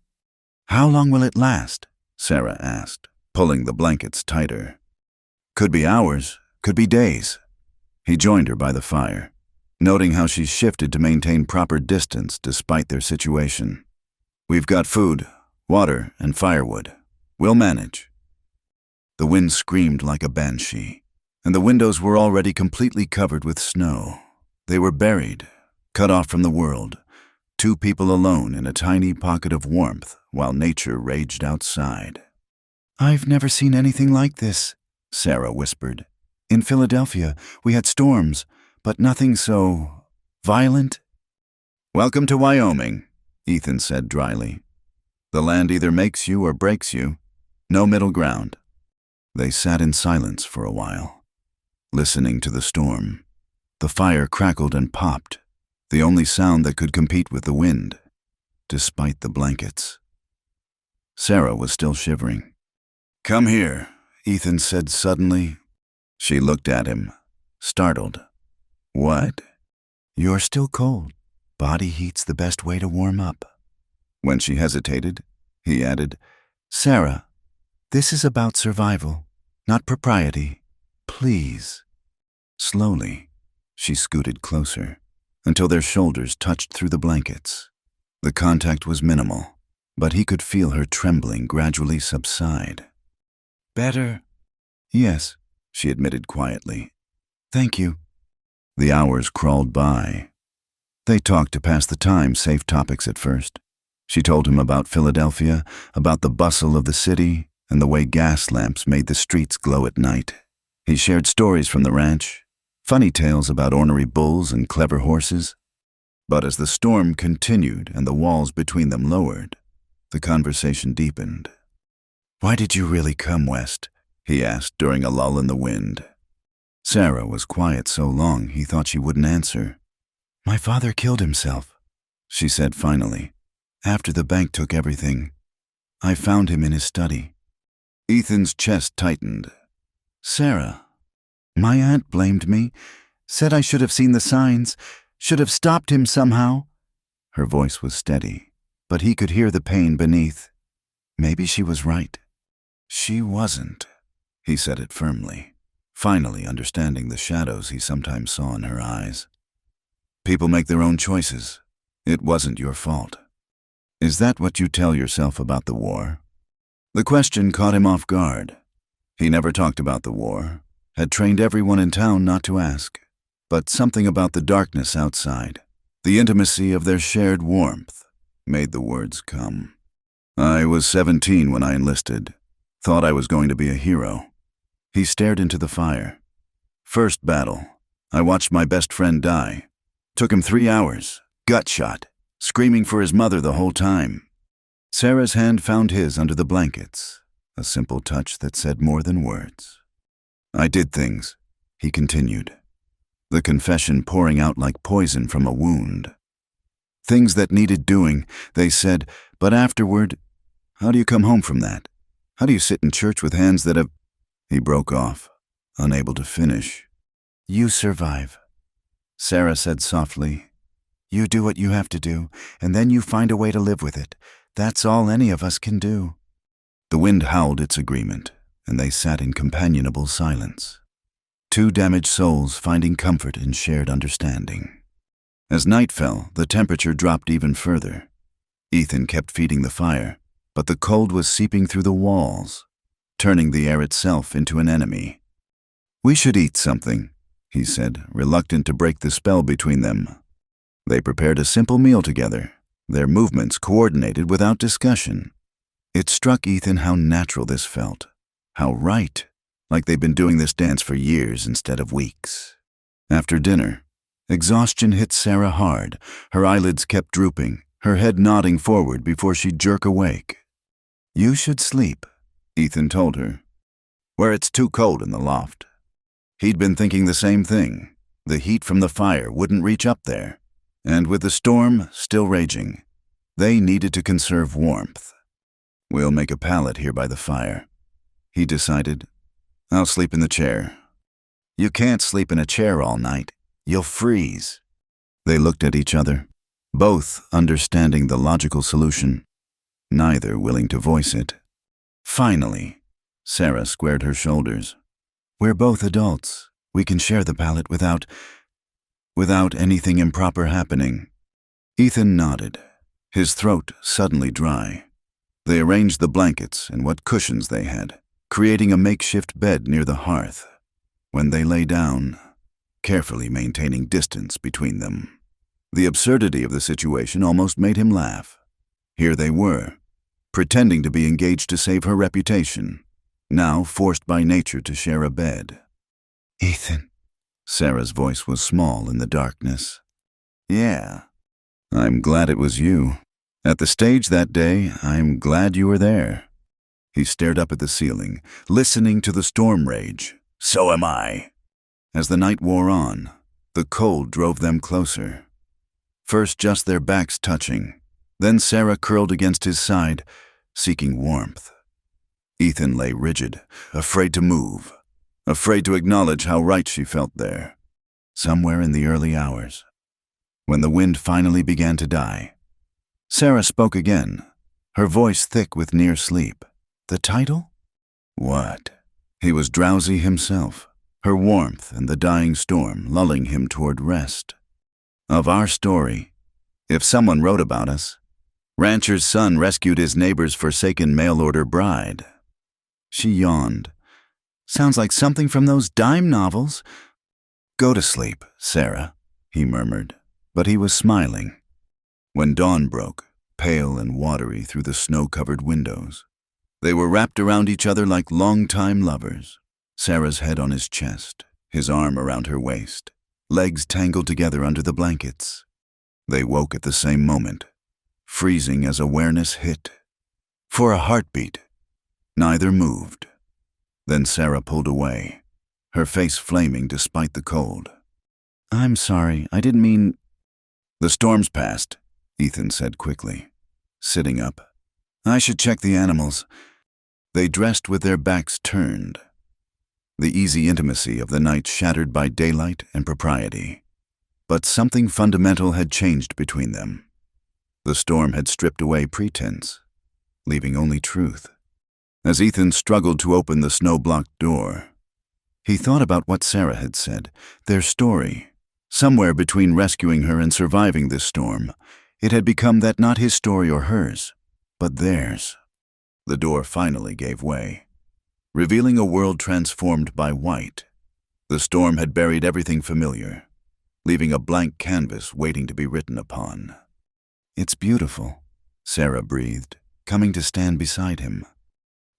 "How long will it last?" Sarah asked, pulling the blankets tighter. "Could be hours, could be days." He joined her by the fire, noting how she shifted to maintain proper distance despite their situation. "We've got food, water, and firewood. We'll manage." The wind screamed like a banshee, and the windows were already completely covered with snow. They were buried, cut off from the world, two people alone in a tiny pocket of warmth while nature raged outside. "I've never seen anything like this," Sarah whispered. "In Philadelphia, we had storms, but nothing so violent." "Welcome to Wyoming," Ethan said dryly. "The land either makes you or breaks you. No middle ground." They sat in silence for a while, listening to the storm. The fire crackled and popped, the only sound that could compete with the wind, despite the blankets. Sarah was still shivering. "Come here," Ethan said suddenly. She looked at him, startled. "What?" "You're still cold. Body heat's the best way to warm up." When she hesitated, he added, "Sarah, this is about survival, not propriety. Please." Slowly, she scooted closer, until their shoulders touched through the blankets. The contact was minimal, but he could feel her trembling gradually subside. "Better?" "Yes," she admitted quietly. "Thank you." The hours crawled by. They talked to pass the time, safe topics at first. She told him about Philadelphia, about the bustle of the city, and the way gas lamps made the streets glow at night. He shared stories from the ranch, funny tales about ornery bulls and clever horses. But as the storm continued and the walls between them lowered, the conversation deepened. "Why did you really come west?" he asked during a lull in the wind. Sarah was quiet so long he thought she wouldn't answer. "My father killed himself," she said finally, "after the bank took everything. I found him in his study." Ethan's chest tightened. "Sarah, my aunt blamed me, said I should have seen the signs, should have stopped him somehow." Her voice was steady, but he could hear the pain beneath. Maybe she was right. "She wasn't," he said it firmly, finally understanding the shadows he sometimes saw in her eyes. "People make their own choices. It wasn't your fault." "Is that what you tell yourself about the war?" The question caught him off guard. He never talked about the war, had trained everyone in town not to ask, but something about the darkness outside, the intimacy of their shared warmth, made the words come. "I was 17 when I enlisted. Thought I was going to be a hero." He stared into the fire. "First battle. I watched my best friend die. Took him 3 hours, gut shot, screaming for his mother the whole time." Sarah's hand found his under the blankets, a simple touch that said more than words. "I did things," he continued, the confession pouring out like poison from a wound. "Things that needed doing," they said, "but afterward, how do you come home from that? How do you sit in church with hands that have—" He broke off, unable to finish. "You survive," Sarah said softly. "You do what you have to do, and then you find a way to live with it. That's all any of us can do." The wind howled its agreement, and they sat in companionable silence. Two damaged souls finding comfort in shared understanding. As night fell, the temperature dropped even further. Ethan kept feeding the fire, but the cold was seeping through the walls, turning the air itself into an enemy. "We should eat something," he said, reluctant to break the spell between them. They prepared a simple meal together, their movements coordinated without discussion. It struck Ethan how natural this felt, how right, like they'd been doing this dance for years instead of weeks. After dinner, exhaustion hit Sarah hard. Her eyelids kept drooping, her head nodding forward before she'd jerk awake. "You should sleep," Ethan told her, "where it's too cold in the loft." He'd been thinking the same thing. The heat from the fire wouldn't reach up there. And with the storm still raging, they needed to conserve warmth. "We'll make a pallet here by the fire," he decided. "I'll sleep in the chair." "You can't sleep in a chair all night. You'll freeze." They looked at each other, both understanding the logical solution, neither willing to voice it. Finally, Sarah squared her shoulders. "We're both adults. We can share the pallet without anything improper happening." Ethan nodded, his throat suddenly dry. They arranged the blankets and what cushions they had, creating a makeshift bed near the hearth. when they lay down, carefully maintaining distance between them. The absurdity of the situation almost made him laugh. Here they were, pretending to be engaged to save her reputation, now forced by nature to share a bed.
"Ethan."
Sarah's voice was small in the darkness. "Yeah, I'm glad it was you. At the stage that day, I'm glad you were there." He stared up at the ceiling, listening to the storm rage. "So am I." As the night wore on, the cold drove them closer. First just their backs touching, then Sarah curled against his side, seeking warmth. Ethan lay rigid, afraid to move, afraid to acknowledge how right she felt there. Somewhere in the early hours, when the wind finally began to die, Sarah spoke again, her voice thick with near sleep. "The title?" "What?" He was drowsy himself, her warmth and the dying storm lulling him toward rest. "Of our story, if someone wrote about us, rancher's son rescued his neighbor's forsaken mail-order bride." She yawned. "Sounds like something from those dime novels." "Go to sleep, Sarah," he murmured, but he was smiling. When dawn broke, pale and watery through the snow-covered windows, they were wrapped around each other like long-time lovers, Sarah's head on his chest, his arm around her waist, legs tangled together under the blankets. They woke at the same moment, freezing as awareness hit. For a heartbeat, neither moved. Then Sarah pulled away, her face flaming despite the cold. "I'm sorry, I didn't mean—" "The storm's passed," Ethan said quickly, sitting up. "I should check the animals." They dressed with their backs turned, the easy intimacy of the night shattered by daylight and propriety. But something fundamental had changed between them. The storm had stripped away pretense, leaving only truth. As Ethan struggled to open the snow-blocked door, he thought about what Sarah had said, their story. Somewhere between rescuing her and surviving this storm, it had become that not his story or hers, but theirs. The door finally gave way, revealing a world transformed by white. The storm had buried everything familiar, leaving a blank canvas waiting to be written upon. "It's beautiful," Sarah breathed, coming to stand beside him.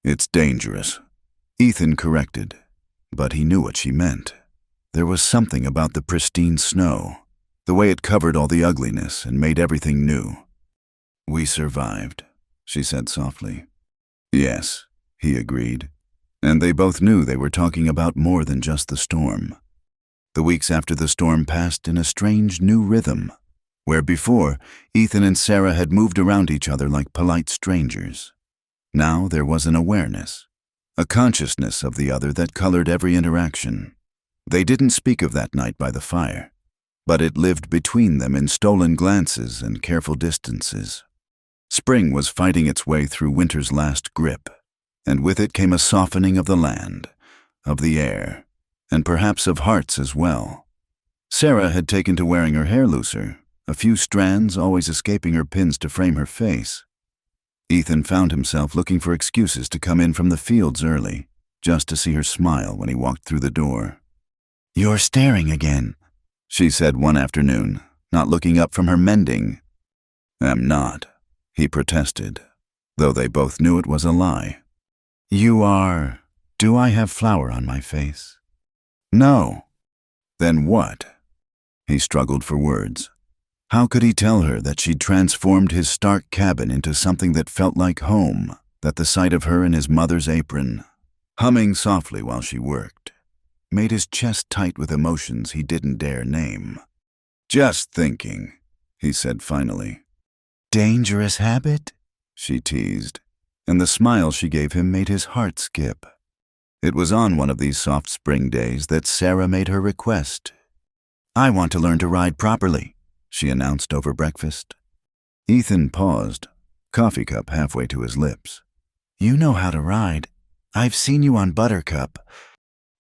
"It's dangerous," Ethan corrected, but he knew what she meant. There was something about the pristine snow, the way it covered all the ugliness and made everything new. "We survived," she said softly. "Yes," he agreed, and they both knew they were talking about more than just the storm. The weeks after the storm passed in a strange new rhythm, where before Ethan and Sarah had moved around each other like polite strangers. Now there was an awareness, a consciousness of the other that colored every interaction. They didn't speak of that night by the fire, but it lived between them in stolen glances and careful distances. Spring was fighting its way through winter's last grip, and with it came a softening of the land, of the air, and perhaps of hearts as well. Sarah had taken to wearing her hair looser, a few strands always escaping her pins to frame her face. Ethan found himself looking for excuses to come in from the fields early, just to see her smile when he walked through the door. "You're staring again," she said one afternoon, not looking up from her mending. "I'm not," he protested, though they both knew it was a lie. "You are. Do I have flour on my face?" "No." "Then what?" He struggled for words. How could he tell her that she'd transformed his stark cabin into something that felt like home, that the sight of her in his mother's apron, humming softly while she worked, made his chest tight with emotions he didn't dare name? "Just thinking," he said finally. "Dangerous habit?" she teased, and the smile she gave him made his heart skip. It was on one of these soft spring days that Sarah made her request. "I want to learn to ride properly," she announced over breakfast. Ethan paused, coffee cup halfway to his lips. "You know how to ride. I've seen you on Buttercup."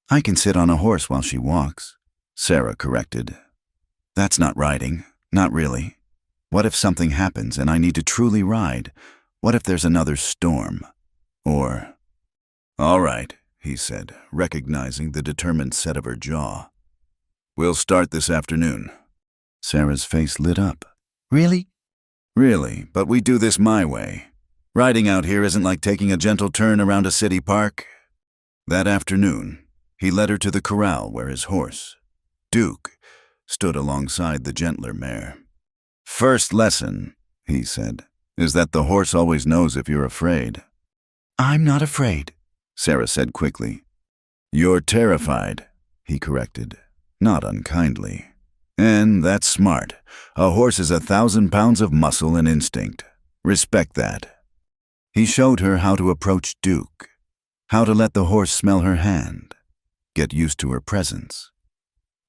"I can sit on a horse while she walks," Sarah corrected. "That's not riding, not really. What if something happens and I need to truly ride? What if there's another storm? Or—" "All right," he said, recognizing the determined set of her jaw. "We'll start this afternoon." Sarah's face lit up.
Really?
"Really, but we do this my way. Riding out here isn't like taking a gentle turn around a city park." That afternoon, he led her to the corral where his horse, Duke, stood alongside the gentler mare. "First lesson," he said, "is that the horse always knows if you're afraid."
I'm not afraid,
Sarah said quickly. "You're terrified," he corrected, not unkindly. "And that's smart. A horse is 1,000 pounds of muscle and instinct. Respect that." He showed her how to approach Duke, how to let the horse smell her hand, get used to her presence.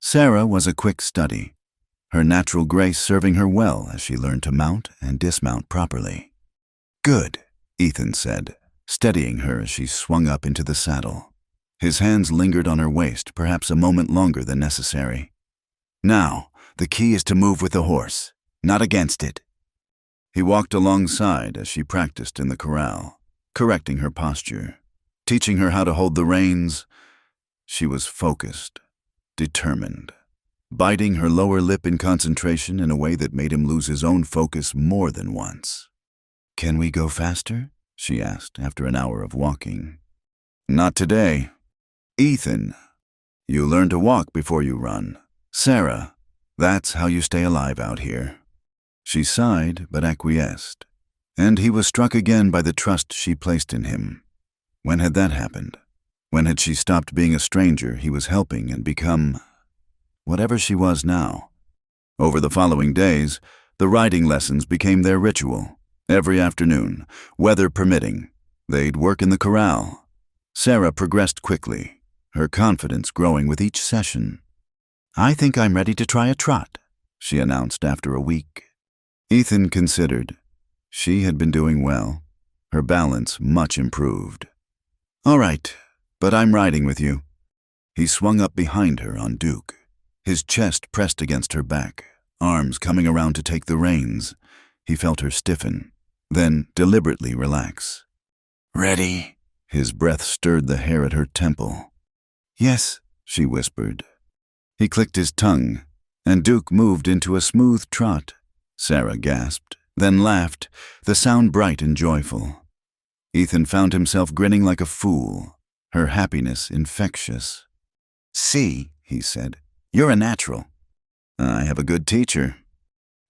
Sarah was a quick study, her natural grace serving her well as she learned to mount and dismount properly. "Good," Ethan said, steadying her as she swung up into the saddle. His hands lingered on her waist, perhaps a moment longer than necessary. "Now, the key is to move with the horse, not against it." He walked alongside as she practiced in the corral, correcting her posture, teaching her how to hold the reins. She was focused, determined, biting her lower lip in concentration in a way that made him lose his own focus more than once. "Can we go faster?" she asked after an hour of walking. "Not today. Ethan, you learn to walk before you run. Sarah, that's how you stay alive out here." She sighed but acquiesced, and he was struck again by the trust she placed in him. When had that happened? When had she stopped being a stranger he was helping and become whatever she was now? Over the following days, the riding lessons became their ritual. Every afternoon, weather permitting, they'd work in the corral. Sarah progressed quickly, her confidence growing with each session. "I think I'm ready to try a trot," she announced after a week. Ethan considered. She had been doing well, her balance much improved. "All right, but I'm riding with you." He swung up behind her on Duke, his chest pressed against her back, arms coming around to take the reins. He felt her stiffen, then deliberately relax. "Ready?" His breath stirred the hair at her temple. "Yes," she whispered. He clicked his tongue, and Duke moved into a smooth trot. Sarah gasped, then laughed, the sound bright and joyful. Ethan found himself grinning like a fool, her happiness infectious. "See," he said, "you're a natural." "I have a good teacher."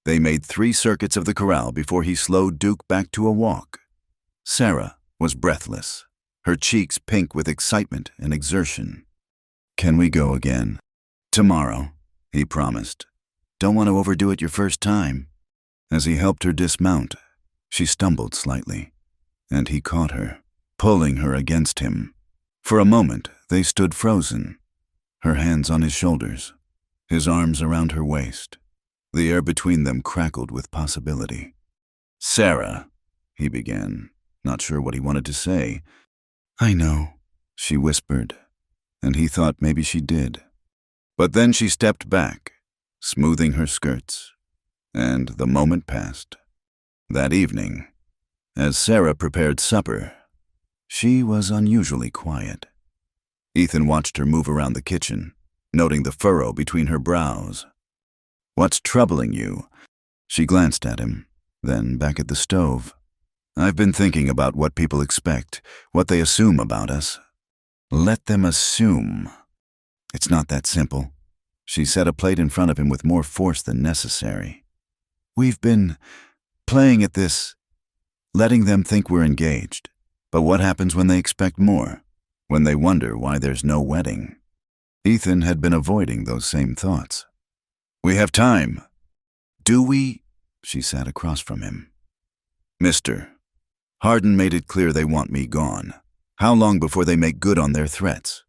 They made 3 circuits of the corral before he slowed Duke back to a walk. Sarah was breathless, her cheeks pink with excitement and exertion. "Can we go again?" "Tomorrow," he promised. "Don't want to overdo it your first time." As he helped her dismount, she stumbled slightly, and he caught her, pulling her against him. For a moment, they stood frozen, her hands on his shoulders, his arms around her waist. The air between them crackled with possibility. "Sarah," he began, not sure what he wanted to say. "I know," she whispered, and he thought maybe she did. But then she stepped back, smoothing her skirts, and the moment passed. That evening, as Sarah prepared supper, she was unusually quiet. Ethan watched her move around the kitchen, noting the furrow between her brows. "What's troubling you?" She glanced at him, then back at the stove. "I've been thinking about what people expect, what they assume about us." "Let them assume." "It's not that simple." She set a plate in front of him with more force than necessary. "We've been playing at this, letting them think we're engaged. But what happens when they expect more? When they wonder why there's no wedding?" Ethan had been avoiding those same thoughts. "We have time." "Do we?" She sat across from him. "Mister, Hardin made it clear they want me gone. How long before they make good on their threats?"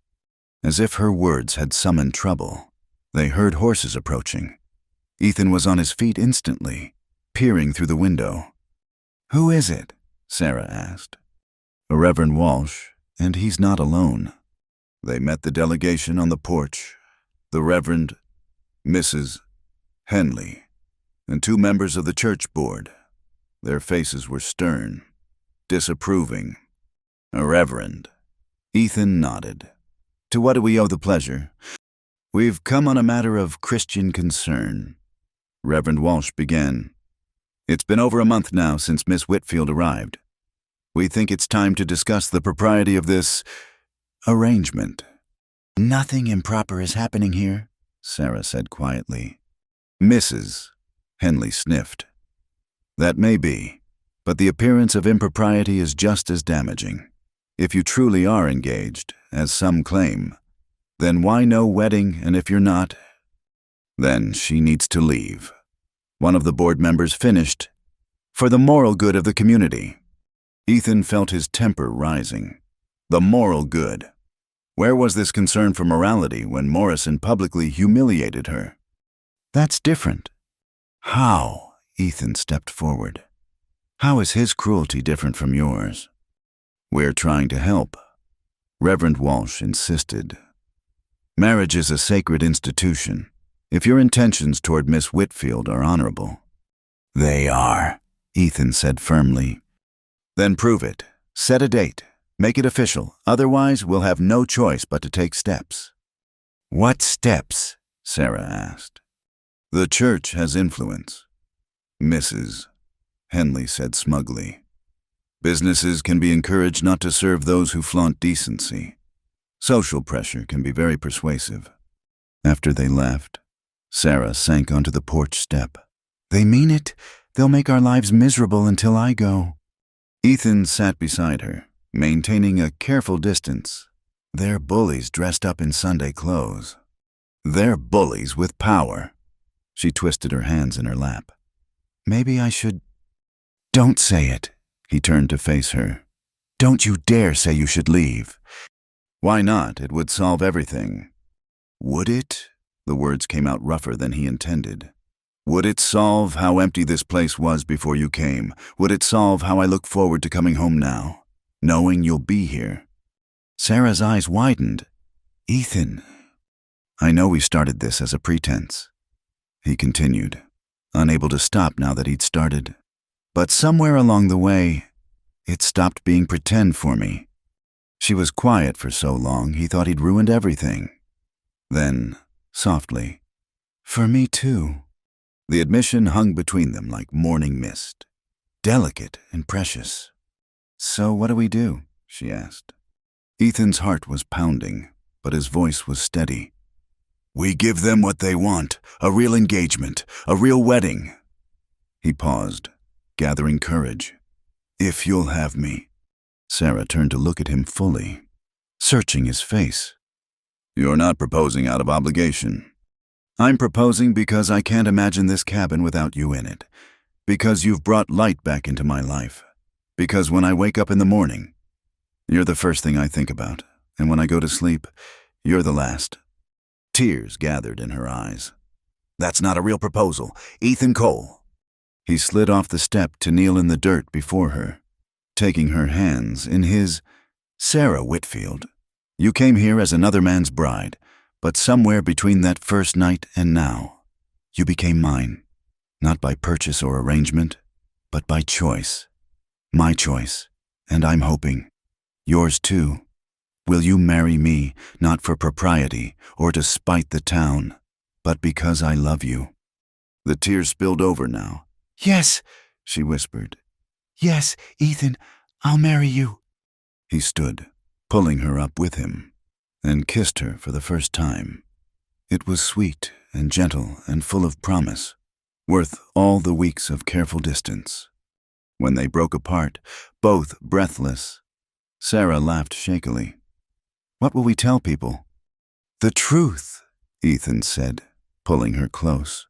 As if her words had summoned trouble, they heard horses approaching. Ethan was on his feet instantly, peering through the window. "Who is it?" Sarah asked. "A Reverend Walsh, and he's not alone." They met the delegation on the porch, the Reverend, Mrs. Henley, and 2 members of the church board. Their faces were stern, disapproving. "A reverend," Ethan nodded. To what do we owe the pleasure? We've come on a matter of Christian concern. Reverend Walsh began. It's been over a month now since Miss Whitfield arrived. We think it's time to discuss the propriety of this arrangement.
Nothing improper is happening here,
Sarah said quietly. Mrs. Henley sniffed. That may be, but the appearance of impropriety is just as damaging. If you truly are engaged, as some claim, then why no wedding, and if you're not, then she needs to leave. One of the board members finished, for the moral good of the community. Ethan felt his temper rising. The moral good. Where was this concern for morality when Morrison publicly humiliated her?
That's different.
How? Ethan stepped forward. How is his cruelty different from yours? We're trying to help. Reverend Walsh insisted. Marriage is a sacred institution. If your intentions toward Miss Whitfield are honorable. They are, Ethan said firmly. Then prove it. Set a date. Make it official. Otherwise, we'll have no choice but to take steps.
What steps?
Sarah asked. The church has influence. Mrs. Henley said smugly. Businesses can be encouraged not to serve those who flaunt decency. Social pressure can be very persuasive. After they left, Sarah sank onto the porch step.
They mean it. They'll make our lives miserable until I go.
Ethan sat beside her, maintaining a careful distance. They're bullies dressed up in Sunday clothes. They're bullies with power. She twisted her hands in her lap.
Maybe I should... Don't say it.
He turned to face her.
Don't you dare say you should leave.
Why not? It would solve everything. Would it? The words came out rougher than he intended. Would it solve how empty this place was before you came? Would it solve how I look forward to coming home now, knowing you'll be here?
Sarah's eyes widened.
Ethan, I know we started this as a pretense. He continued, unable to stop now that he'd started. But somewhere along the way, it stopped being pretend for me. She was quiet for so long, he thought he'd ruined everything. Then, softly,
for me too.
The admission hung between them like morning mist, delicate and precious.
So what do we do?
She asked. Ethan's heart was pounding, but his voice was steady. We give them what they want, a real engagement, a real wedding. He paused, gathering courage. If you'll have me. Sarah turned to look at him fully, searching his face. You're not proposing out of obligation. I'm proposing because I can't imagine this cabin without you in it. Because you've brought light back into my life. Because when I wake up in the morning, you're the first thing I think about. And when I go to sleep, you're the last. Tears gathered in her eyes. That's not a real proposal. Ethan Cole. He slid off the step to kneel in the dirt before her, taking her hands in his. Sarah Whitfield, you came here as another man's bride, but somewhere between that first night and now, you became mine, not by purchase or arrangement, but by choice. My choice, and I'm hoping, yours too. Will you marry me, not for propriety or to spite the town, but because I love you? The tears spilled over now.
Yes,
she whispered.
Yes, Ethan, I'll marry you.
He stood, pulling her up with him, and kissed her for the first time. It was sweet and gentle and full of promise, worth all the weeks of careful distance. When they broke apart, both breathless, Sarah laughed shakily. What will we tell people?
The truth,
Ethan said, pulling her close.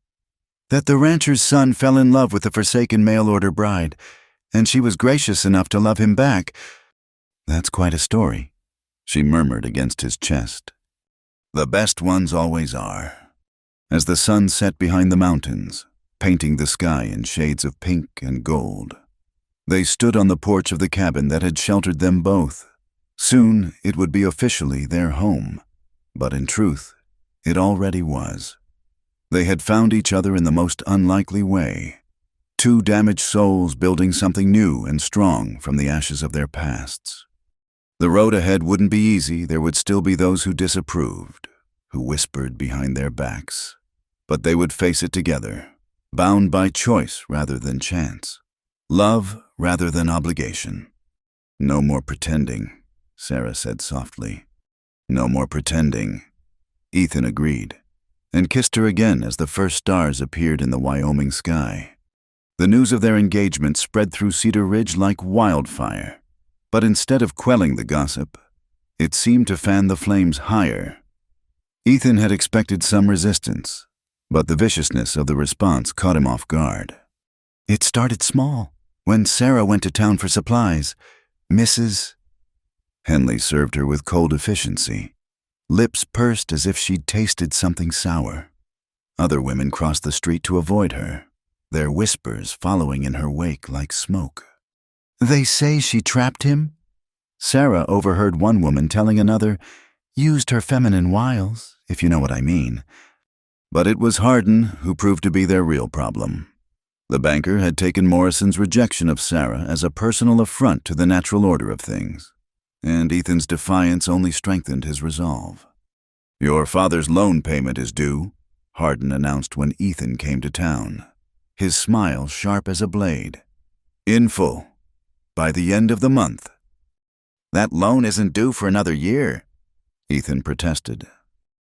That the rancher's son fell in love with the forsaken mail-order bride, and she was gracious enough to love him back.
That's quite a story, she murmured against his chest. The best ones always are. As the sun set behind the mountains, painting the sky in shades of pink and gold, they stood on the porch of the cabin that had sheltered them both. Soon it would be officially their home, but in truth, it already was. They had found each other in the most unlikely way, two damaged souls building something new and strong from the ashes of their pasts. The road ahead wouldn't be easy. There would still be those who disapproved, who whispered behind their backs. But they would face it together, bound by choice rather than chance, love rather than obligation. "No more pretending," Sarah said softly. "No more pretending." Ethan agreed, and kissed her again as the first stars appeared in the Wyoming sky. The news of their engagement spread through Cedar Ridge like wildfire, but instead of quelling the gossip, it seemed to fan the flames higher. Ethan had expected some resistance, but the viciousness of the response caught him off guard.
It started small. When Sarah went to town for supplies, Mrs.
Henley served her with cold efficiency, lips pursed as if she'd tasted something sour. Other women crossed the street to avoid her, their whispers following in her wake like smoke.
"They say she trapped him?"
Sarah overheard one woman telling another,
"Used her feminine wiles, if you know what I mean."
But it was Hardin who proved to be their real problem. The banker had taken Morrison's rejection of Sarah as a personal affront to the natural order of things, and Ethan's defiance only strengthened his resolve. "Your father's loan payment is due," Hardin announced when Ethan came to town, his smile sharp as a blade. "In full, by the end of the month."
"That loan isn't due for another year,"
Ethan protested.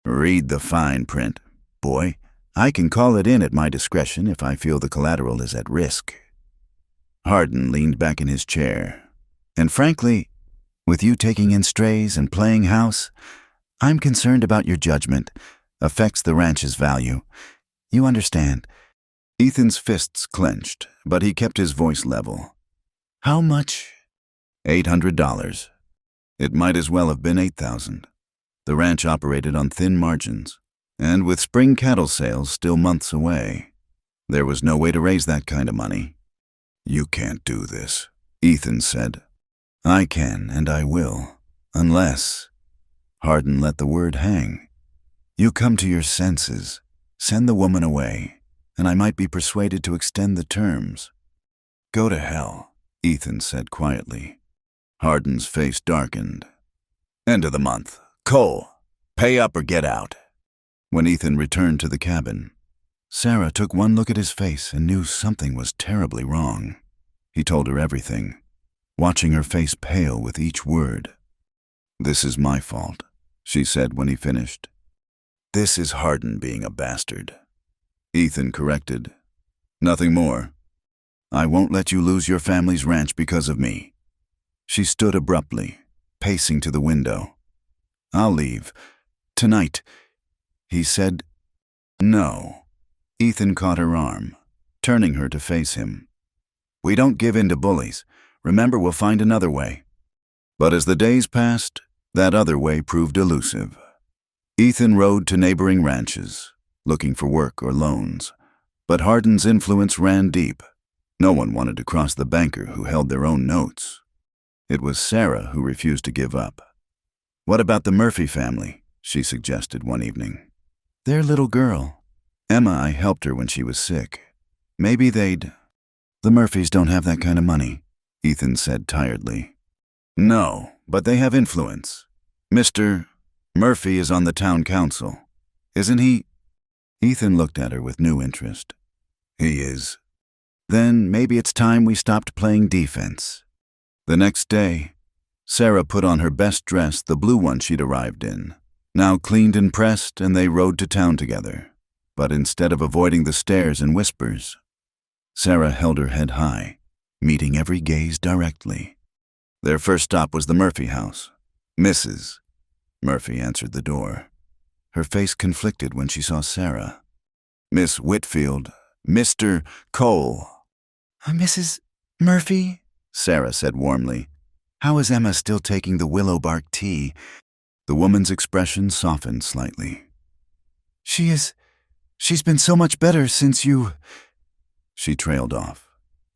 "Read the fine print, boy. I can call it in at my discretion if I feel the collateral is at risk." Hardin leaned back in his chair.
"And frankly, with you taking in strays and playing house, I'm concerned about your judgment. Affects the ranch's value. You understand."
Ethan's fists clenched, but he kept his voice level.
"How much?"
$800. It might as well have been $8,000. The ranch operated on thin margins, and with spring cattle sales still months away, there was no way to raise that kind of money. "You can't do this," Ethan said. "I can, and I will, unless—" Hardin let the word hang. "You come to your senses, send the woman away, and I might be persuaded to extend the terms." "Go to hell," Ethan said quietly. Hardin's face darkened. "End of the month. Cole, pay up or get out." When Ethan returned to the cabin, Sarah took one look at his face and knew something was terribly wrong. He told her everything, watching her face pale with each word. "This is my fault," she said when he finished. "This is Hardin being a bastard." Ethan corrected. "Nothing more. I won't let you lose your family's ranch because of me." She stood abruptly, pacing to the window. "I'll leave. Tonight." He said, "No." Ethan caught her arm, turning her to face him. "We don't give in to bullies. Remember, we'll find another way." But as the days passed, that other way proved elusive. Ethan rode to neighboring ranches, looking for work or loans. But Hardin's influence ran deep. No one wanted to cross the banker who held their own notes. It was Sarah who refused to give up. "What about the Murphy family?" she suggested one evening.
"Their little girl.
Emma, I helped her when she was sick. Maybe they'd—"
"The Murphys don't have that kind of money,"
Ethan said tiredly. "No, but they have influence. Mr. Murphy is on the town council. Isn't he?" Ethan looked at her with new interest. "He is." "Then maybe it's time we stopped playing defense." The next day, Sarah put on her best dress, the blue one she'd arrived in, now cleaned and pressed, and they rode to town together. But instead of avoiding the stares and whispers, Sarah held her head high, meeting every gaze directly. Their first stop was the Murphy house. "Mrs. Murphy answered the door. Her face conflicted when she saw Sarah. "Miss Whitfield, Mr. Cole."
"Mrs. Murphy?"
Sarah said warmly.
"How is Emma still taking the willow bark tea?"
The woman's expression softened slightly.
She's been so much better since you—"
She trailed off,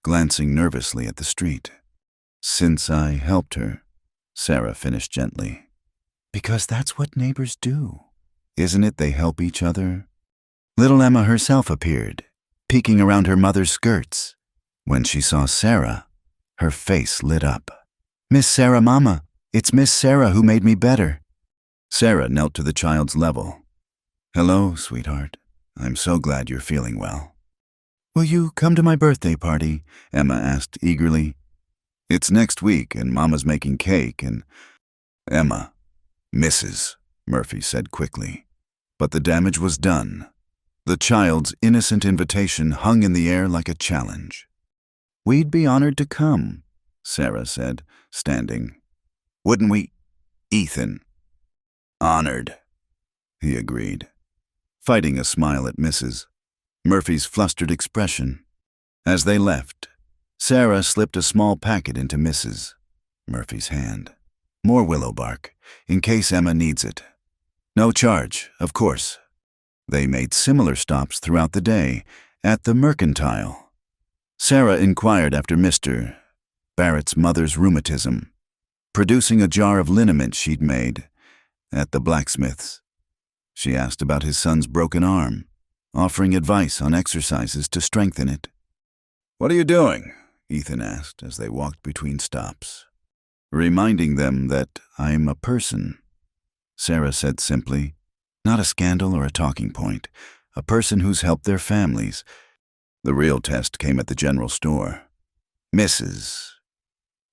glancing nervously at the street. "Since I helped her," Sarah finished gently.
"Because that's what neighbors do.
Isn't it they help each other?"
Little Emma herself appeared, peeking around her mother's skirts.
When she saw Sarah, her face lit up.
"Miss Sarah, Mama," It's Miss Sarah who made me better.
Sarah knelt to the child's level. "Hello, sweetheart. I'm so glad you're feeling well."
Will you come to my birthday party?
Emma asked eagerly. "It's next week, and Mama's making cake, and—" "Emma, Mrs.," Murphy said quickly. But the damage was done. The child's innocent invitation hung in the air like a challenge.
We'd be honored to come,
Sarah said, standing. "Wouldn't we, Ethan?" "Honored," he agreed, fighting a smile at Mrs. Murphy's flustered expression. As they left, Sarah slipped a small packet into Mrs. Murphy's hand. "More willow bark, in case Emma needs it. No charge, of course." They made similar stops throughout the day at the Mercantile. Sarah inquired after Mr. Barrett's mother's rheumatism, producing a jar of liniment she'd made at the blacksmith's. She asked about his son's broken arm, offering advice on exercises to strengthen it. "What are you doing?" Ethan asked as they walked between stops. "Reminding them that I'm a person," Sarah said simply. "Not a scandal or a talking point. A person who's helped their families." The real test came at the general store. Mrs.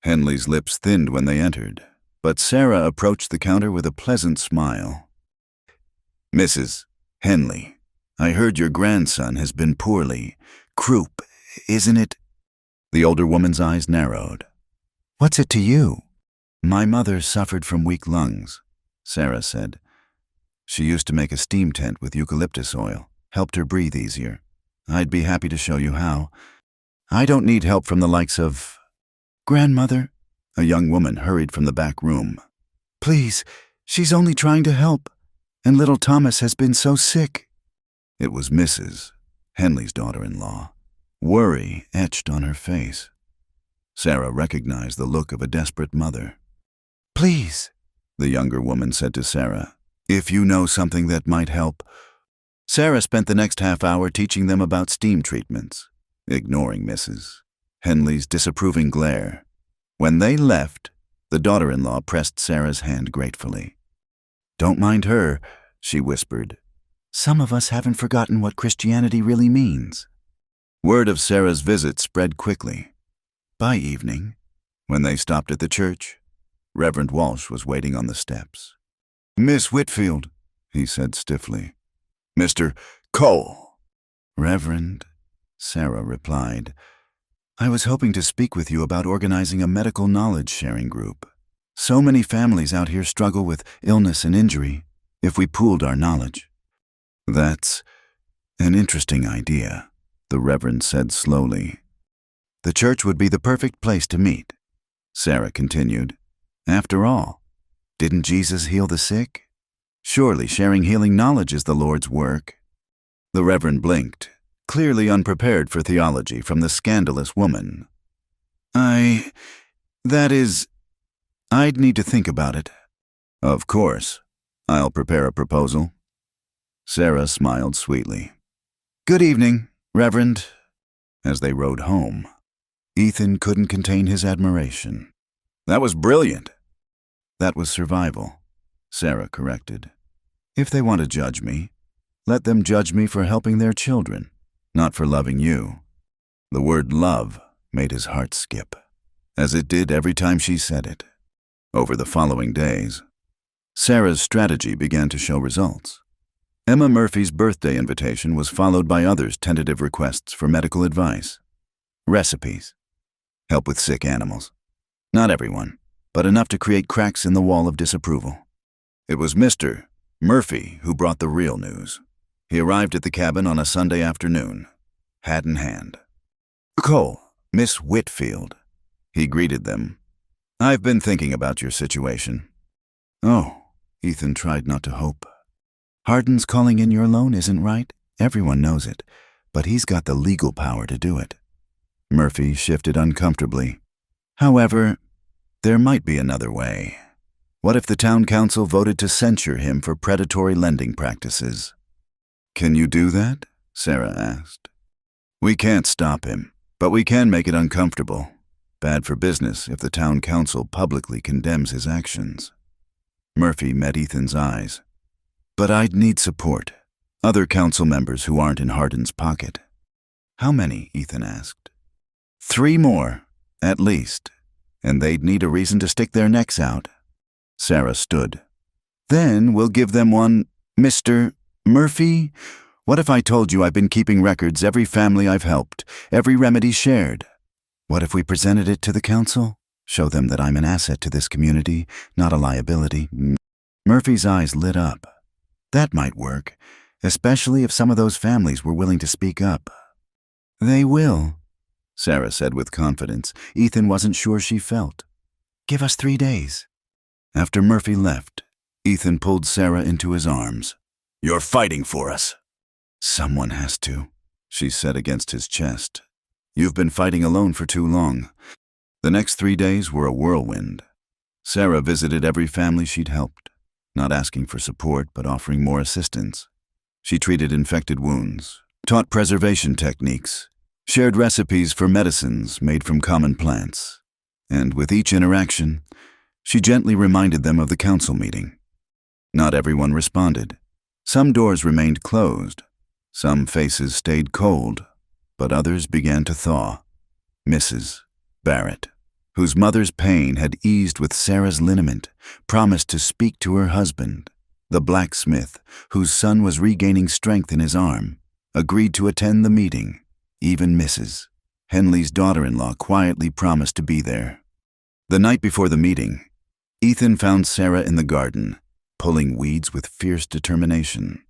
Henley's lips thinned when they entered, but Sarah approached the counter with a pleasant smile. "Mrs. Henley, I heard your grandson has been poorly. Croup, isn't it?" The older woman's eyes narrowed.
What's it to you?
"My mother suffered from weak lungs," Sarah said. "She used to make a steam tent with eucalyptus oil, helped her breathe easier. I'd be happy to show you how. I don't need help from the likes of—"
Grandmother,
A young woman hurried from the back room.
please, she's only trying to help, and little Thomas has been so sick.
It was Mrs. Henley's daughter-in-law. Worry etched on her face. Sarah recognized the look of a desperate mother.
Please,
The younger woman said to Sarah, "If you know something that might help." Sarah spent the next half hour teaching them about steam treatments, ignoring Mrs. Henley's disapproving glare. When they left, the daughter-in-law pressed Sarah's hand gratefully. "Don't mind her," she whispered.
some of us haven't forgotten what Christianity really means.
Word of Sarah's visit spread quickly. By evening, when they stopped at the church, Reverend Walsh was waiting on the steps. "Miss Whitfield," he said stiffly. "Mr. Cole."
Reverend,
Sarah replied, "I was hoping to speak with you about organizing a medical knowledge-sharing group. So many families out here struggle with illness and injury, if we pooled our knowledge." "That's an interesting idea," the Reverend said slowly. "The church would be the perfect place to meet," Sarah continued. "After all, didn't Jesus heal the sick? Surely sharing healing knowledge is the Lord's work." The Reverend blinked, clearly unprepared for theology from the scandalous woman. I'd need to think about it." "Of course. I'll prepare a proposal." Sarah smiled sweetly. "Good evening, Reverend." As they rode home, Ethan couldn't contain his admiration. "That was brilliant." "That was survival," Sarah corrected. "If they want to judge me, let them judge me for helping their children, not for loving you." The word love made his heart skip, as it did every time she said it. Over the following days, Sarah's strategy began to show results. Emma Murphy's birthday invitation was followed by others' tentative requests for medical advice. Recipes. Help with sick animals. Not everyone, but enough to create cracks in the wall of disapproval. It was Mr. Murphy who brought the real news. He arrived at the cabin on a Sunday afternoon, hat in hand. "Cole, Miss Whitfield," he greeted them. "I've been thinking about your situation." "Oh," Ethan tried not to hope. "Hardin's calling in your loan isn't right. Everyone knows it, but he's got the legal power to do it." Murphy shifted uncomfortably. "However, there might be another way. What if the town council voted to censure him for predatory lending practices?" "Can you do that?" Sarah asked. "We can't stop him, but we can make it uncomfortable. Bad for business if the town council publicly condemns his actions. Murphy met Ethan's eyes. But I'd need support. Other council members who aren't in Hardin's pocket. How many? Ethan asked. 3 more, at least. And they'd need a reason to stick their necks out. Sarah stood. Then we'll give them one. Mr. Murphy, what if I told you I've been keeping records every family I've helped, every remedy shared? What if we presented it to the council? Show them that I'm an asset to this community, not a liability. Murphy's eyes lit up. That might work, especially if some of those families were willing to speak up. They will, Sarah said with confidence. Ethan wasn't sure she felt. Give us 3 days. After Murphy left, Ethan pulled Sarah into his arms. You're fighting for us. Someone has to, she said against his chest. You've been fighting alone for too long. The next 3 days were a whirlwind. Sarah visited every family she'd helped, not asking for support but offering more assistance. She treated infected wounds, taught preservation techniques, shared recipes for medicines made from common plants, and with each interaction, she gently reminded them of the council meeting. Not everyone responded. Some doors remained closed. Some faces stayed cold, but others began to thaw. Mrs. Barrett, whose mother's pain had eased with Sarah's liniment, promised to speak to her husband. The blacksmith, whose son was regaining strength in his arm, agreed to attend the meeting. Even Mrs. Henley's daughter-in-law quietly promised to be there. The night before the meeting, Ethan found Sarah in the garden, pulling weeds with fierce determination.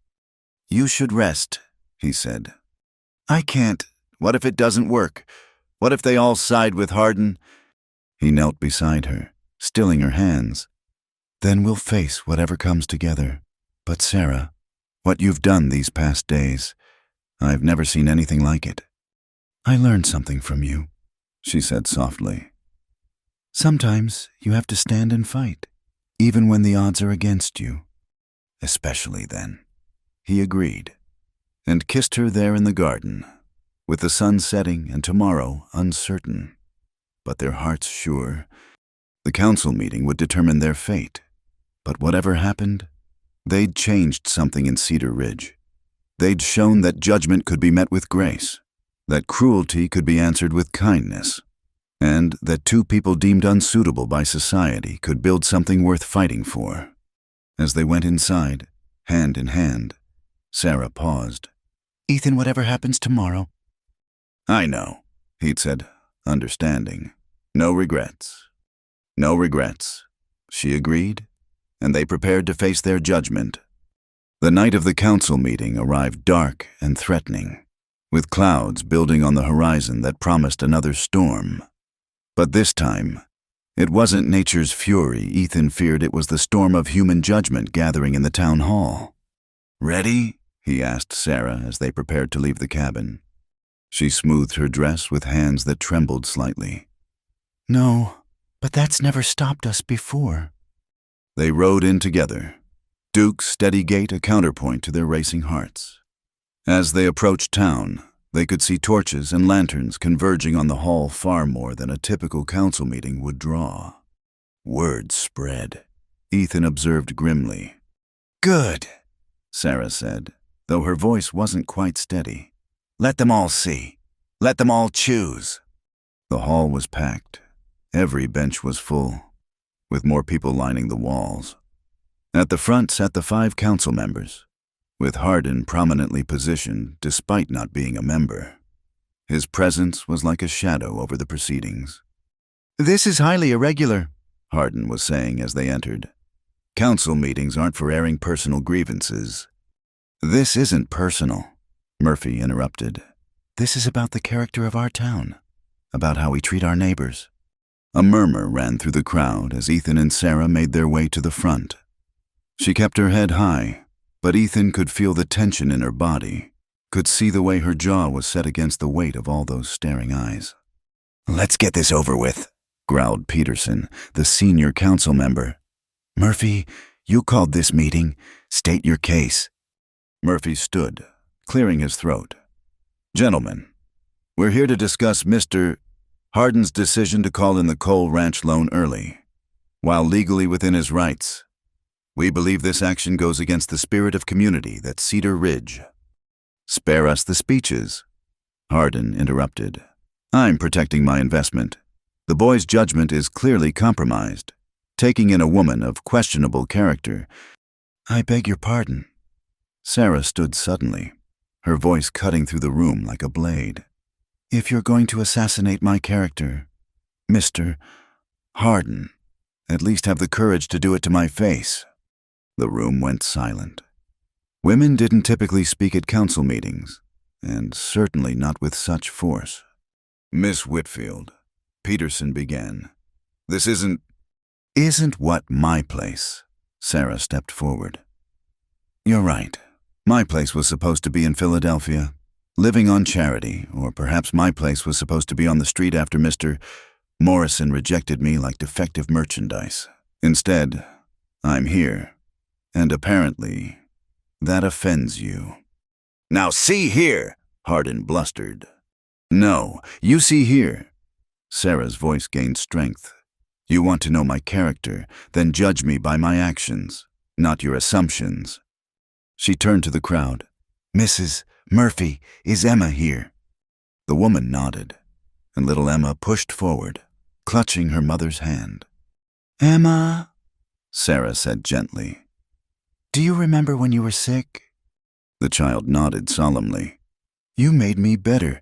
You should rest, he said. I can't. What if it doesn't work? What if they all side with Hardin? He knelt beside her, stilling her hands. Then we'll face whatever comes together. But Sarah, what you've done these past days, I've never seen anything like it. I learned something from you, she said softly. Sometimes you have to stand and fight, even when the odds are against you. Especially then. He agreed, and kissed her there in the garden, with the sun setting and tomorrow uncertain, but their hearts sure. The council meeting would determine their fate, but whatever happened, they'd changed something in Cedar Ridge. They'd shown that judgment could be met with grace, that cruelty could be answered with kindness, and that 2 people deemed unsuitable by society could build something worth fighting for. As they went inside, hand in hand, Sarah paused. Ethan, whatever happens tomorrow. I know, he'd said, understanding. No regrets. No regrets. She agreed, and they prepared to face their judgment. The night of the council meeting arrived dark and threatening, with clouds building on the horizon that promised another storm. But this time, it wasn't nature's fury. Ethan feared it was the storm of human judgment gathering in the town hall. Ready? He asked Sarah as they prepared to leave the cabin. She smoothed her dress with hands that trembled slightly. No, but that's never stopped us before. They rode in together, Duke's steady gait a counterpoint to their racing hearts. As they approached town, they could see torches and lanterns converging on the hall far more than a typical council meeting would draw. Word spread. Ethan observed grimly. Good, Sarah said, though her voice wasn't quite steady. Let them all see. Let them all choose. The hall was packed. Every bench was full, with more people lining the walls. At the front sat the 5 council members, with Hardin prominently positioned despite not being a member. His presence was like a shadow over the proceedings. This is highly irregular, Hardin was saying as they entered. Council meetings aren't for airing personal grievances. This isn't personal, Murphy interrupted. This is about the character of our town, about how we treat our neighbors. A murmur ran through the crowd as Ethan and Sarah made their way to the front. She kept her head high, but Ethan could feel the tension in her body, could see the way her jaw was set against the weight of all those staring eyes. Let's get this over with, growled Peterson, the senior council member. Murphy, you called this meeting. State your case. Murphy stood, clearing his throat. Gentlemen, we're here to discuss Mr. Hardin's decision to call in the Cole Ranch loan early, while legally within his rights. We believe this action goes against the spirit of community that's Cedar Ridge. Spare us the speeches, Hardin interrupted. I'm protecting my investment. The boy's judgment is clearly compromised. Taking in a woman of questionable character.
I beg your pardon.
Sarah stood suddenly, her voice cutting through the room like a blade.
If you're going to assassinate my character, Mr. Hardin,
at least have the courage to do it to my face. The room went silent. Women didn't typically speak at council meetings, and certainly not with such force. Miss Whitfield, Peterson began. This isn't what my place. Sarah stepped forward. You're right. My place was supposed to be in Philadelphia, living on charity, or perhaps my place was supposed to be on the street after Mr. Morrison rejected me like defective merchandise. Instead, I'm here, and apparently, that offends you. Now see here, Hardin blustered. No, you see here. Sarah's voice gained strength. You want to know my character, then judge me by my actions, not your assumptions. She turned to the crowd.
Mrs. Murphy, is Emma here?
The woman nodded, and little Emma pushed forward, clutching her mother's hand.
Emma,
Sarah said gently.
Do you remember when you were sick?
The child nodded solemnly.
You made me better.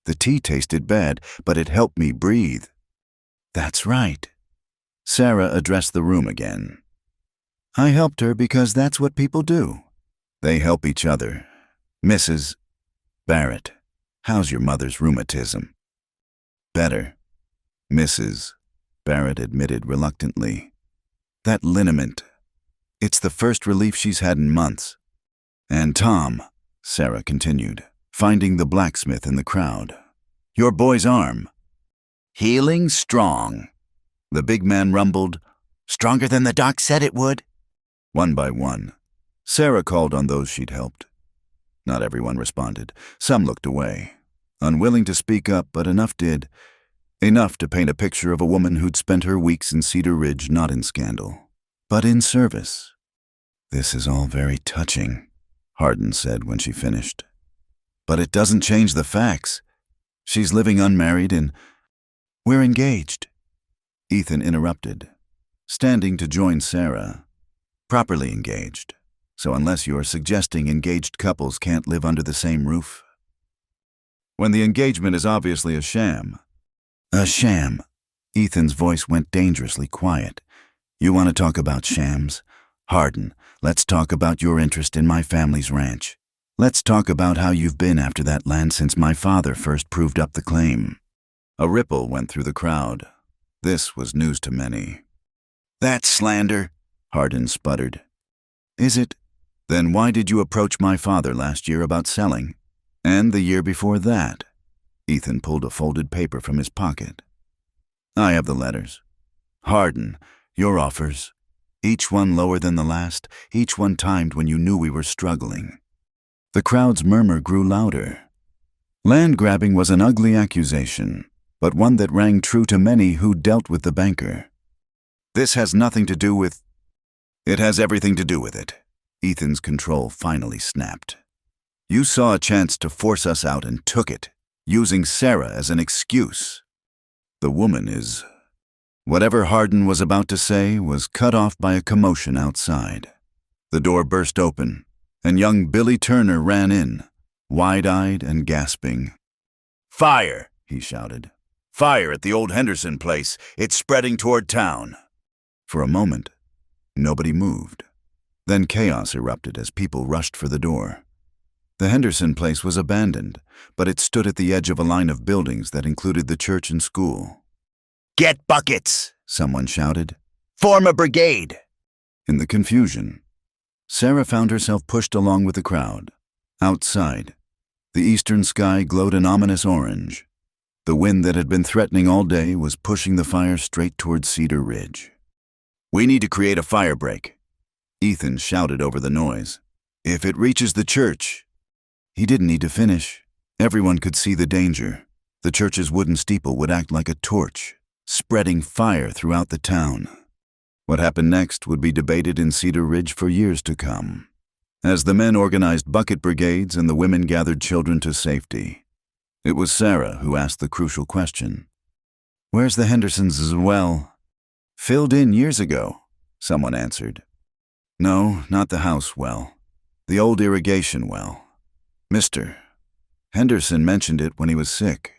The tea tasted bad, but it helped me breathe.
That's right.
Sarah addressed the room again. I helped her because that's what people do. They help each other. Mrs. Barrett, how's your mother's rheumatism? Better. Mrs. Barrett admitted reluctantly. That liniment. It's the first relief she's had in months. And Tom, Sarah continued, finding the blacksmith in the crowd. Your boy's arm. Healing strong. The big man rumbled.
Stronger than the doc said it would.
One by one, Sarah called on those she'd helped. Not everyone responded. Some looked away, unwilling to speak up, but enough did. Enough to paint a picture of a woman who'd spent her weeks in Cedar Ridge not in scandal, but in service. This is all very touching, Hardin said when she finished. But it doesn't change the facts. She's living unmarried and we're engaged. Ethan interrupted, standing to join Sarah. Properly engaged. So unless you're suggesting engaged couples can't live under the same roof. When the engagement is obviously a sham.
A sham.
Ethan's voice went dangerously quiet. You want to talk about shams? Hardin, let's talk about your interest in my family's ranch. Let's talk about how you've been after that land since my father first proved up the claim. A ripple went through the crowd. This was news to many. That's slander, Hardin sputtered. Is it? Then why did you approach my father last year about selling? And the year before that? Ethan pulled a folded paper from his pocket. I have the letters. Hardin, your offers. Each one lower than the last, each one timed when you knew we were struggling. The crowd's murmur grew louder. Land grabbing was an ugly accusation, but one that rang true to many who dealt with the banker. This has nothing to do with... It has everything to do with it. Ethan's control finally snapped. You saw a chance to force us out and took it, using Sarah as an excuse. The woman is... Whatever Hardin was about to say was cut off by a commotion outside. The door burst open, and young Billy Turner ran in, wide-eyed and gasping. Fire, he shouted. Fire at the old Henderson place. It's spreading toward town. For a moment, nobody moved. Then chaos erupted as people rushed for the door. The Henderson place was abandoned, but it stood at the edge of a line of buildings that included the church and school. Get buckets, someone shouted. Form a brigade. In the confusion, Sarah found herself pushed along with the crowd. Outside, the eastern sky glowed an ominous orange. The wind that had been threatening all day was pushing the fire straight toward Cedar Ridge. We need to create a fire break, Ethan shouted over the noise. If it reaches the church... He didn't need to finish. Everyone could see the danger. The church's wooden steeple would act like a torch, spreading fire throughout the town. What happened next would be debated in Cedar Ridge for years to come, as the men organized bucket brigades and the women gathered children to safety. It was Sarah who asked the crucial question. "Where's the Hendersons' well?" "Filled in years ago," someone answered. "No, not the house well. The old irrigation well. Mr. Henderson mentioned it when he was sick.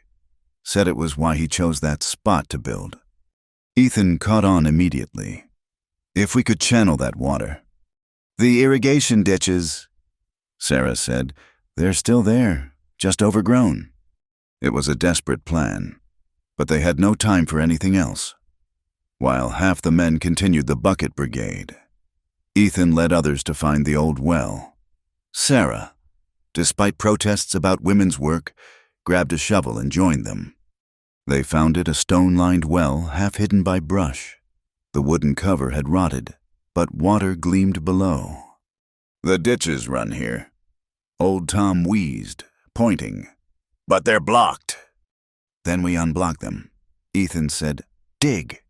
Said it was why he chose that spot to build." Ethan caught on immediately. "If we could channel that water." "The irrigation ditches," Sarah said, "they're still there, just overgrown." It was a desperate plan, but they had no time for anything else. While half the men continued the bucket brigade, Ethan led others to find the old well. Sarah, despite protests about women's work, grabbed a shovel and joined them. They found it a stone-lined well half hidden by brush. The wooden cover had rotted, but water gleamed below. "The ditches run here," Old Tom wheezed, pointing. "But they're blocked." "Then we unblock them," Ethan said. "Dig."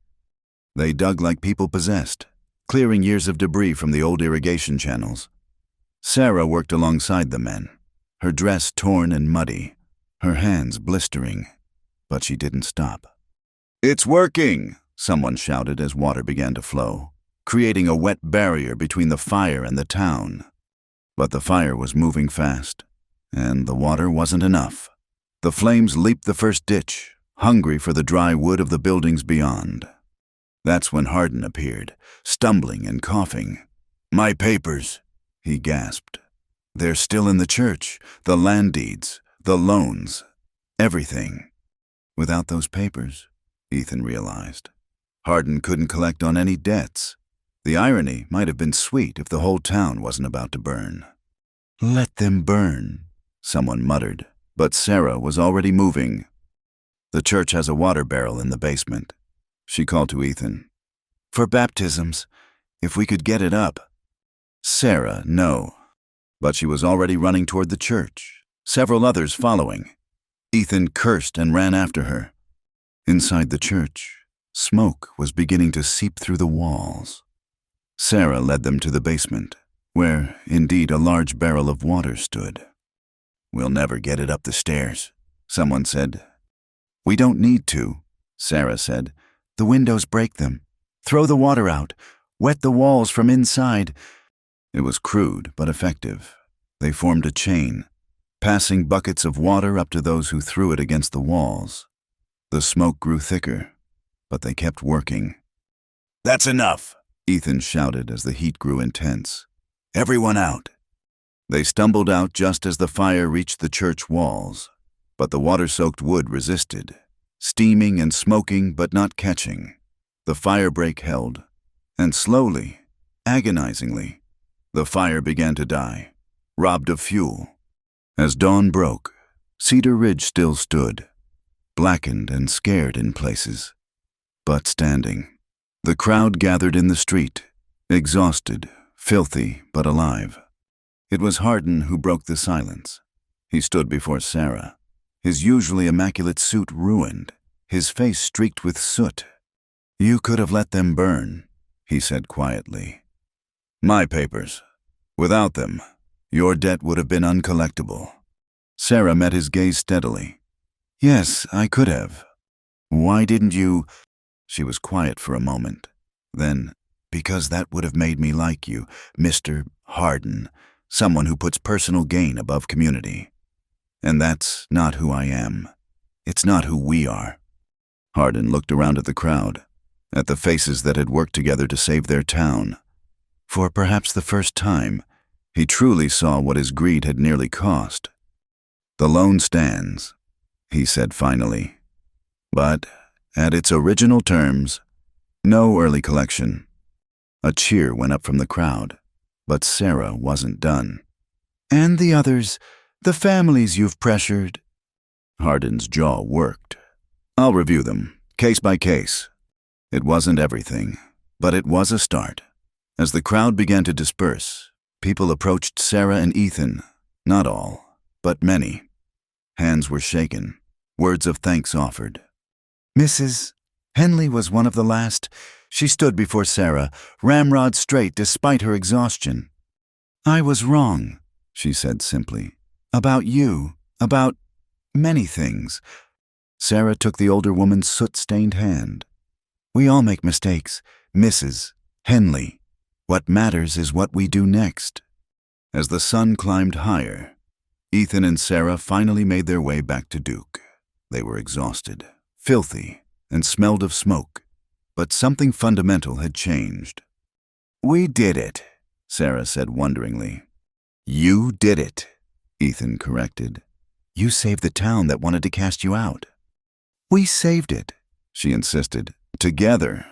They dug like people possessed, clearing years of debris from the old irrigation channels. Sarah worked alongside the men, her dress torn and muddy, her hands blistering. But she didn't stop. "It's working!" someone shouted as water began to flow, creating a wet barrier between the fire and the town. But the fire was moving fast, and the water wasn't enough. The flames leaped the first ditch, hungry for the dry wood of the buildings beyond. That's when Hardin appeared, stumbling and coughing. "My papers," he gasped. "They're still in the church, the land deeds, the loans, everything." Without those papers, Ethan realized, Hardin couldn't collect on any debts. The irony might have been sweet if the whole town wasn't about to burn. "Let them burn," someone muttered, but Sarah was already moving. "The church has a water barrel in the basement," she called to Ethan. "For baptisms, if we could get it up." Sarah, no. But she was already running toward the church, several others following. Ethan cursed and ran after her. Inside the church, smoke was beginning to seep through the walls. Sarah led them to the basement, where, indeed, a large barrel of water stood. "We'll never get it up the stairs," someone said. "We don't need to," Sarah said. "The windows break them. Throw the water out. Wet the walls from inside." It was crude but effective. They formed a chain, passing buckets of water up to those who threw it against the walls. The smoke grew thicker, but they kept working. "That's enough," Ethan shouted as the heat grew intense. "Everyone out." They stumbled out just as the fire reached the church walls, but the water-soaked wood resisted, steaming and smoking but not catching. The firebreak held, and slowly, agonizingly, the fire began to die, robbed of fuel. As dawn broke, Cedar Ridge still stood, blackened and scared in places, but standing. The crowd gathered in the street, exhausted, filthy, but alive. It was Hardin who broke the silence. He stood before Sarah, his usually immaculate suit ruined, his face streaked with soot. "You could have let them burn," he said quietly. "My papers. Without them, your debt would have been uncollectible." Sarah met his gaze steadily. "Yes, I could have. Why didn't you—" She was quiet for a moment. Then, "Because that would have made me like you, Mr. Hardin, someone who puts personal gain above community. And that's not who I am. It's not who we are." Hardin looked around at the crowd, at the faces that had worked together to save their town. For perhaps the first time, he truly saw what his greed had nearly cost. "The loan stands," he said finally. "But, at its original terms, no early collection." A cheer went up from the crowd, but Sarah wasn't done. "And the others, the families you've pressured." Hardin's jaw worked. "I'll review them, case by case." It wasn't everything, but it was a start. As the crowd began to disperse, people approached Sarah and Ethan, not all, but many. Hands were shaken, Words of thanks offered.
Mrs. Henley was one of the last. She stood before Sarah, ramrod straight despite her exhaustion. I was wrong, she said simply. About you, about many things. Sarah took the older woman's soot-stained hand. We all make mistakes, Mrs. Henley. What matters is what we do next.
As the sun climbed higher, Ethan and Sarah finally made their way back to Duke. They were exhausted, filthy, and smelled of smoke, but something fundamental had changed.
We did it,
Sarah said wonderingly.
You did it,
Ethan corrected.
You saved the town that wanted to cast you out. We saved it,
she insisted. Together.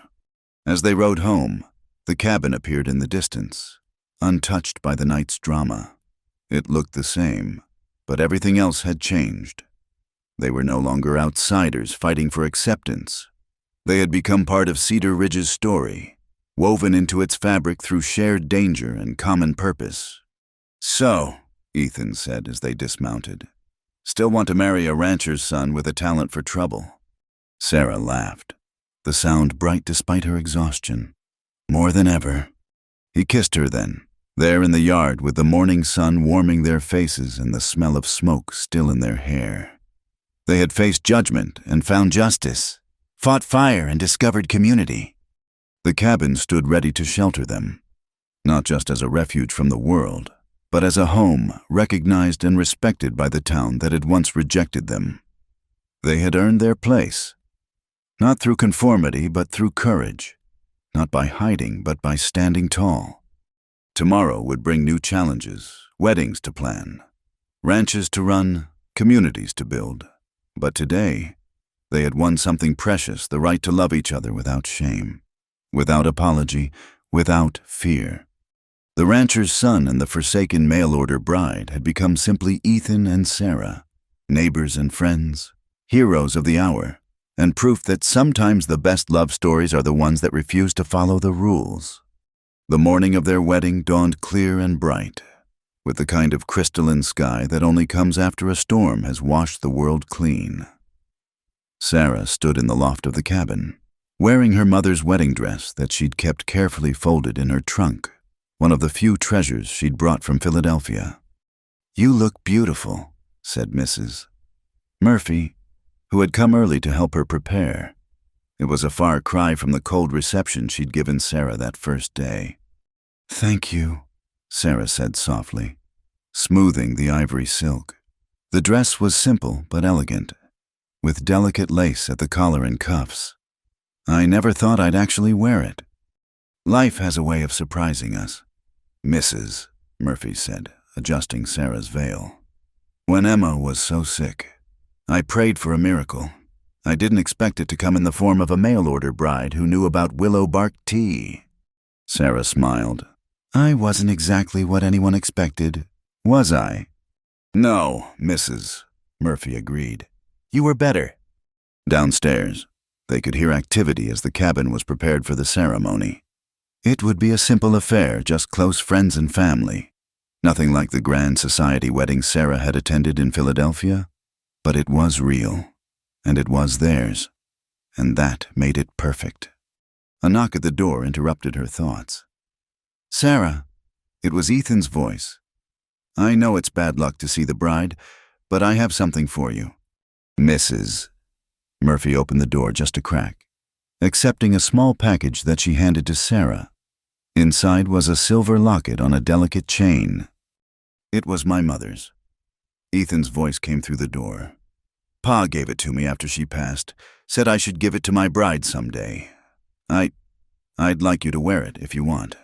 As they rode home, the cabin appeared in the distance, untouched by the night's drama. It looked the same, but everything else had changed. They were no longer outsiders fighting for acceptance. They had become part of Cedar Ridge's story, woven into its fabric through shared danger and common purpose.
So,
Ethan said as they dismounted, still want to marry a rancher's son with a talent for trouble? Sarah laughed, the sound bright despite her exhaustion.
More than ever.
He kissed her then, there in the yard with the morning sun warming their faces and the smell of smoke still in their hair. They had faced judgment and found justice,
fought fire and discovered community.
The cabin stood ready to shelter them, not just as a refuge from the world, but as a home recognized and respected by the town that had once rejected them. They had earned their place, not through conformity but through courage, not by hiding but by standing tall. Tomorrow would bring new challenges, weddings to plan, ranches to run, communities to build. But today, they had won something precious, the right to love each other without shame, without apology, without fear. The rancher's son and the forsaken mail-order bride had become simply Ethan and Sarah, neighbors and friends, heroes of the hour, and proof that sometimes the best love stories are the ones that refuse to follow the rules. The morning of their wedding dawned clear and bright, with the kind of crystalline sky that only comes after a storm has washed the world clean. Sarah stood in the loft of the cabin, wearing her mother's wedding dress that she'd kept carefully folded in her trunk, one of the few treasures she'd brought from Philadelphia.
You look beautiful, said Mrs.
Murphy, who had come early to help her prepare. It was a far cry from the cold reception she'd given Sarah that first day.
Thank you,
Sarah said softly, smoothing the ivory silk. The dress was simple but elegant, with delicate lace at the collar and cuffs. I never thought I'd actually wear it. Life has a way of surprising us, Mrs., Murphy said, adjusting Sarah's veil. When Emma was so sick, I prayed for a miracle. I didn't expect it to come in the form of a mail-order bride who knew about willow bark tea. Sarah smiled.
I wasn't exactly what anyone expected,
was I? No, Mrs., Murphy agreed.
You were better.
Downstairs, they could hear activity as the cabin was prepared for the ceremony.
It would be a simple affair, just close friends and family.
Nothing like the grand society wedding Sarah had attended in Philadelphia, but it was real, and it was theirs, and that made it perfect. A knock at the door interrupted her thoughts.
Sarah,
it was Ethan's voice. I know it's bad luck to see the bride, but I have something for you. Mrs. Murphy opened the door just a crack, accepting a small package that she handed to Sarah. Inside was a silver locket on a delicate chain. It was my mother's. Ethan's voice came through the door. Pa gave it to me after she passed, said I should give it to my bride someday. I'd like you to wear it if you want.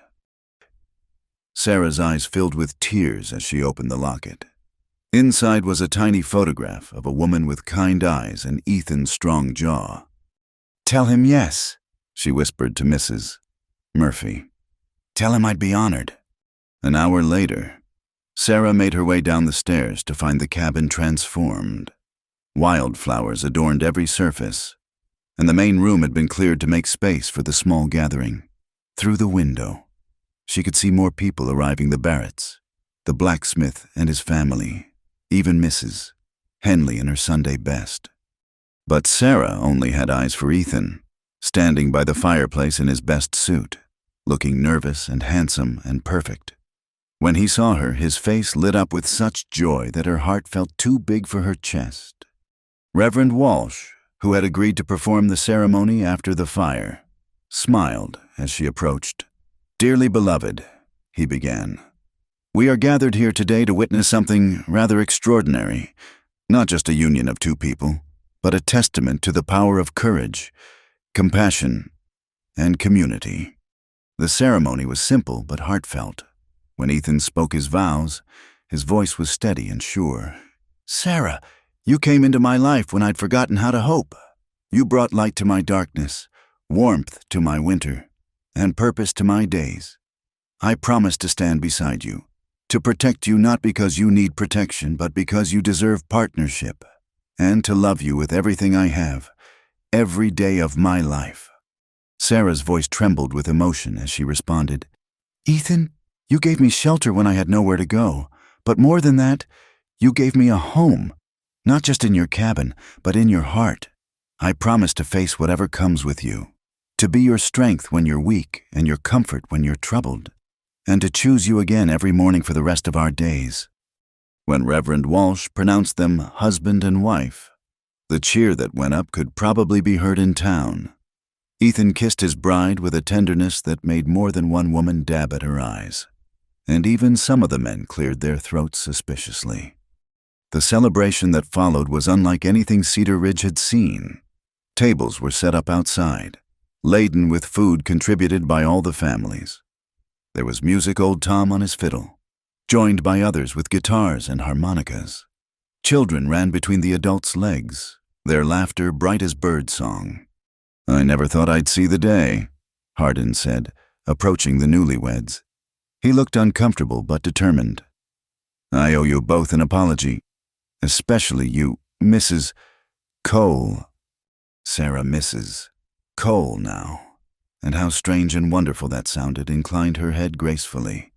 Sarah's eyes filled with tears as she opened the locket. Inside was a tiny photograph of a woman with kind eyes and Ethan's strong jaw.
Tell him yes,
she whispered to Mrs. Murphy.
Tell him I'd be honored.
An hour later, Sarah made her way down the stairs to find the cabin transformed. Wildflowers adorned every surface, and the main room had been cleared to make space for the small gathering. Through the window, she could see more people arriving: the Barretts, the blacksmith and his family, even Mrs. Henley in her Sunday best. But Sarah only had eyes for Ethan, standing by the fireplace in his best suit, looking nervous and handsome and perfect. When he saw her, his face lit up with such joy that her heart felt too big for her chest. Reverend Walsh, who had agreed to perform the ceremony after the fire, smiled as she approached. "Dearly beloved," he began, "we are gathered here today to witness something rather extraordinary, not just a union of two people, but a testament to the power of courage, compassion, and community." The ceremony was simple but heartfelt. When Ethan spoke his vows, his voice was steady and sure. "Sarah, you came into my life when I'd forgotten how to hope. You brought light to my darkness, warmth to my winter, and purpose to my days. I promise to stand beside you, to protect you not because you need protection, but because you deserve partnership, and to love you with everything I have, every day of my life." Sarah's voice trembled with emotion as she responded, "Ethan, you gave me shelter when I had nowhere to go, but more than that, you gave me a home, not just in your cabin, but in your heart. I promise to face whatever comes with you, to be your strength when you're weak and your comfort when you're troubled, and to choose you again every morning for the rest of our days." When Reverend Walsh pronounced them husband and wife, the cheer that went up could probably be heard in town. Ethan kissed his bride with a tenderness that made more than one woman dab at her eyes, and even some of the men cleared their throats suspiciously. The celebration that followed was unlike anything Cedar Ridge had seen. Tables were set up outside, laden with food contributed by all the families. There was music, old Tom on his fiddle, joined by others with guitars and harmonicas. Children ran between the adults' legs, their laughter bright as bird song. "I never thought I'd see the day," Hardin said, approaching the newlyweds. He looked uncomfortable but determined. "I owe you both an apology, especially you, Mrs. Cole." Sarah, Mrs. Cole now, and how strange and wonderful that sounded, inclined her head gracefully.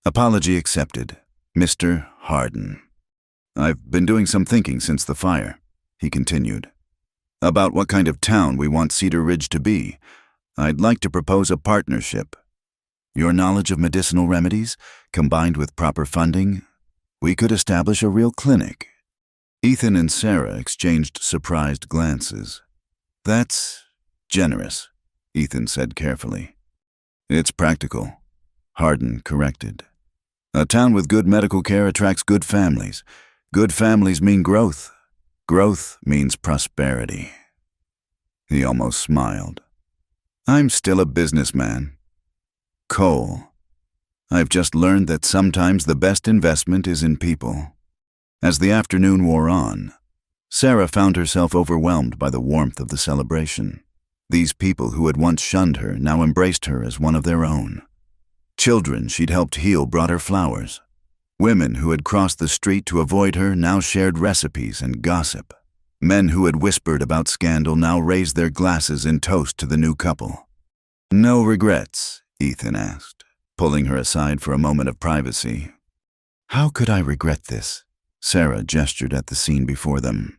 "Apology accepted, Mr. Hardin. I've been doing some thinking since the fire," he continued, "about what kind of town we want Cedar Ridge to be. I'd like to propose a partnership. Your knowledge of medicinal remedies, combined with proper funding, we could establish a real clinic." Ethan and Sarah exchanged surprised glances. "That's generous," Ethan said carefully. "It's practical," Hardin corrected. "A town with good medical care attracts good families. Good families mean growth. Growth means prosperity." He almost smiled. "I'm still a businessman. Cole, I've just learned that sometimes the best investment is in people." As the afternoon wore on, Sarah found herself overwhelmed by the warmth of the celebration. These people who had once shunned her now embraced her as one of their own. Children she'd helped heal brought her flowers. Women who had crossed the street to avoid her now shared recipes and gossip. Men who had whispered about scandal now raised their glasses in toast to the new couple. "No regrets?" Ethan asked, pulling her aside for a moment of privacy. "How could I regret this?" Sarah gestured at the scene before them.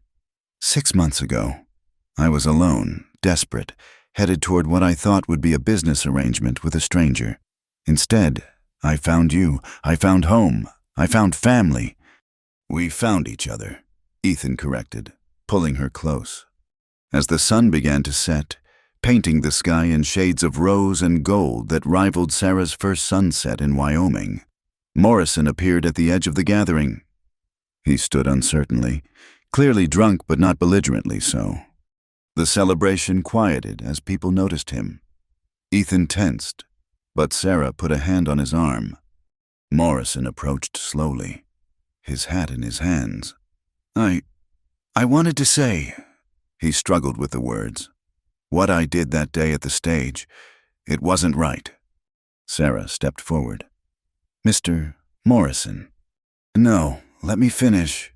6 months ago, I was alone, desperate, headed toward what I thought would be a business arrangement with a stranger. Instead, I found you. I found home. I found family. "We found each other," Ethan corrected, pulling her close. As the sun began to set, painting the sky in shades of rose and gold that rivaled Sarah's first sunset in Wyoming, Morrison appeared at the edge of the gathering. He stood uncertainly, clearly drunk but not belligerently so. The celebration quieted as people noticed him. Ethan tensed, but Sarah put a hand on his arm. Morrison approached slowly, his hat in his hands. I wanted to say," he struggled with the words, "what I did that day at the stage, it wasn't right." Sarah stepped forward. "Mr. Morrison." "No, let me finish."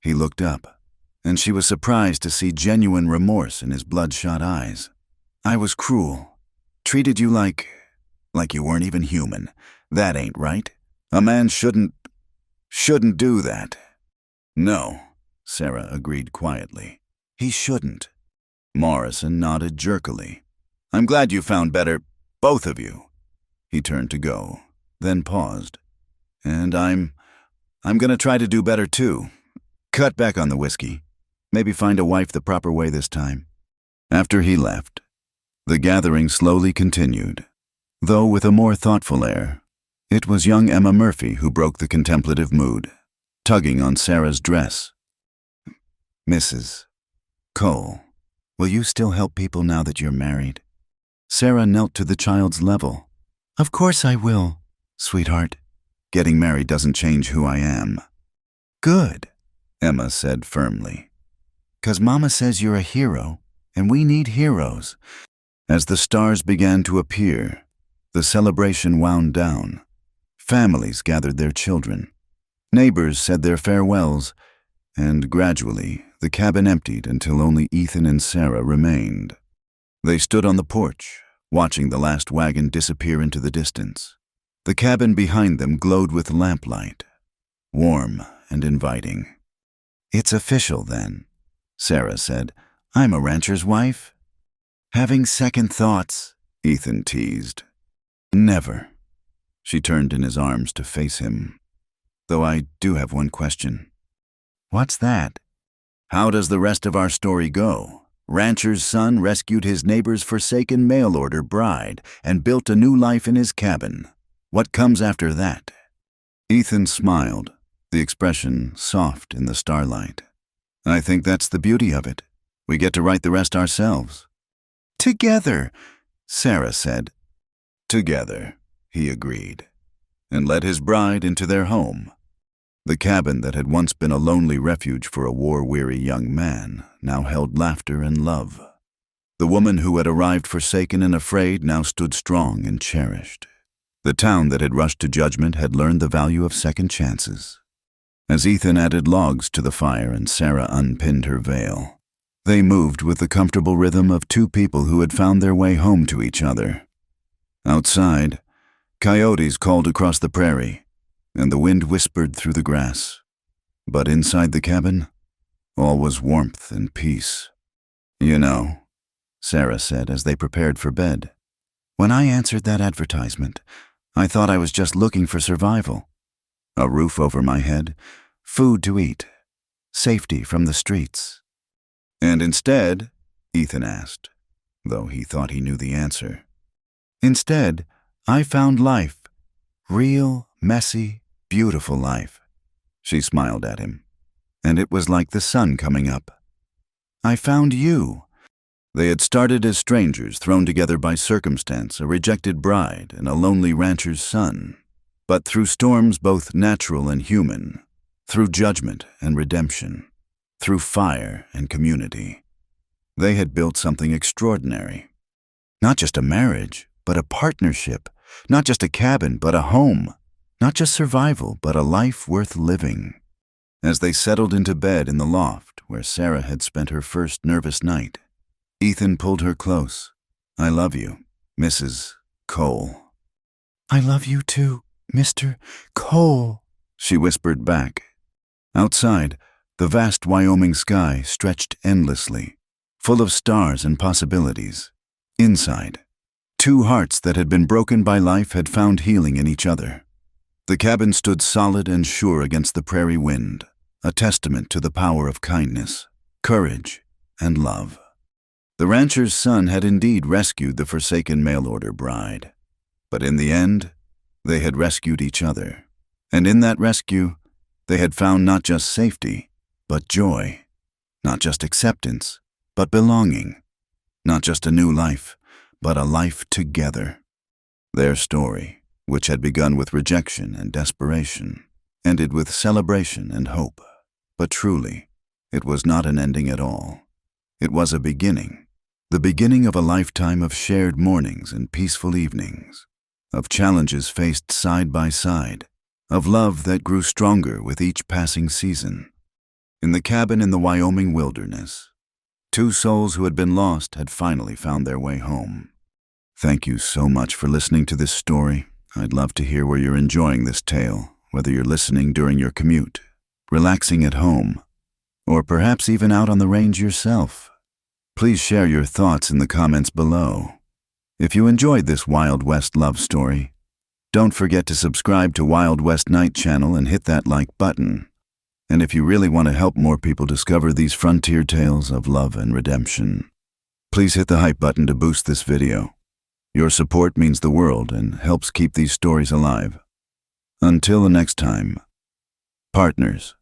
He looked up, and she was surprised to see genuine remorse in his bloodshot eyes. "I was cruel. Treated you like you weren't even human. That ain't right. A man shouldn't do that." "No," Sarah agreed quietly.
He shouldn't.
Morrison nodded jerkily. I'm glad you found better, both of you. He turned to go, then paused. And I'm gonna try to do better too. Cut back on the whiskey. Maybe find a wife the proper way this time. After he left, the gathering slowly continued, though with a more thoughtful air. It was young Emma Murphy who broke the contemplative mood, tugging on Sarah's dress.
Mrs. Cole, will you still help people now that you're married? Sarah knelt to the child's level. Of course I will, sweetheart. Getting married doesn't change who I am. Good, Emma said firmly. 'Cause Mama says you're a hero, and we need heroes. As the stars began to appear, the celebration wound down. Families gathered their children. Neighbors said their farewells, and gradually the cabin emptied until only Ethan and Sarah remained. They stood on the porch, watching the last wagon disappear into the distance. The cabin behind them glowed with lamplight, warm and inviting. It's official then, Sarah said. I'm a rancher's wife. Having second thoughts, Ethan teased. Never. She turned in his arms to face him. Though I do have one question. What's that? How does the rest of our story go? Rancher's son rescued his neighbor's forsaken mail-order bride and built a new life in his cabin. What comes after that? Ethan smiled, the expression soft in the starlight. I think that's the beauty of it. We get to write the rest ourselves. Together, Sarah said. Together, he agreed, and led his bride into their home. The cabin that had once been a lonely refuge for a war-weary young man now held laughter and love. The woman who had arrived forsaken and afraid now stood strong and cherished. The town that had rushed to judgment had learned the value of second chances. As Ethan added logs to the fire and Sarah unpinned her veil, they moved with the comfortable rhythm of two people who had found their way home to each other. Outside, coyotes called across the prairie, and the wind whispered through the grass. But inside the cabin, all was warmth and peace. You know, Sarah said as they prepared for bed, when I answered that advertisement, I thought I was just looking for survival. A roof over my head, food to eat, safety from the streets. And instead, Ethan asked, though he thought he knew the answer. Instead, I found life. Real, messy, beautiful life. She smiled at him, and it was like the sun coming up. I found you. They had started as strangers thrown together by circumstance, a rejected bride and a lonely rancher's son. But through storms both natural and human, through judgment and redemption, through fire and community, they had built something extraordinary. Not just a marriage, but a partnership. Not just a cabin, but a home. Not just survival, but a life worth living. As they settled into bed in the loft where Sarah had spent her first nervous night, Ethan pulled her close. I love you, Mrs. Cole. I love you too, Mr. Cole, she whispered back. Outside, the vast Wyoming sky stretched endlessly, full of stars and possibilities. Inside, two hearts that had been broken by life had found healing in each other. The cabin stood solid and sure against the prairie wind, a testament to the power of kindness, courage, and love. The rancher's son had indeed rescued the forsaken mail-order bride, but in the end, they had rescued each other, and in that rescue, they had found not just safety, but joy, not just acceptance, but belonging, not just a new life, but a life together. Their story, which had begun with rejection and desperation, ended with celebration and hope. But truly, it was not an ending at all. It was a beginning, the beginning of a lifetime of shared mornings and peaceful evenings, of challenges faced side by side, of love that grew stronger with each passing season. In the cabin in the Wyoming wilderness, two souls who had been lost had finally found their way home. Thank you so much for listening to this story. I'd love to hear where you're enjoying this tale, whether you're listening during your commute, relaxing at home,
or perhaps even out on the range yourself. Please share your thoughts in the comments below. If you enjoyed this Wild West love story, don't forget to subscribe to Wild West Night channel and hit that like button. And if you really want to help more people discover these frontier tales of love and redemption, please hit the hype button to boost this video. Your support means the world and helps keep these stories alive. Until the next time, partners.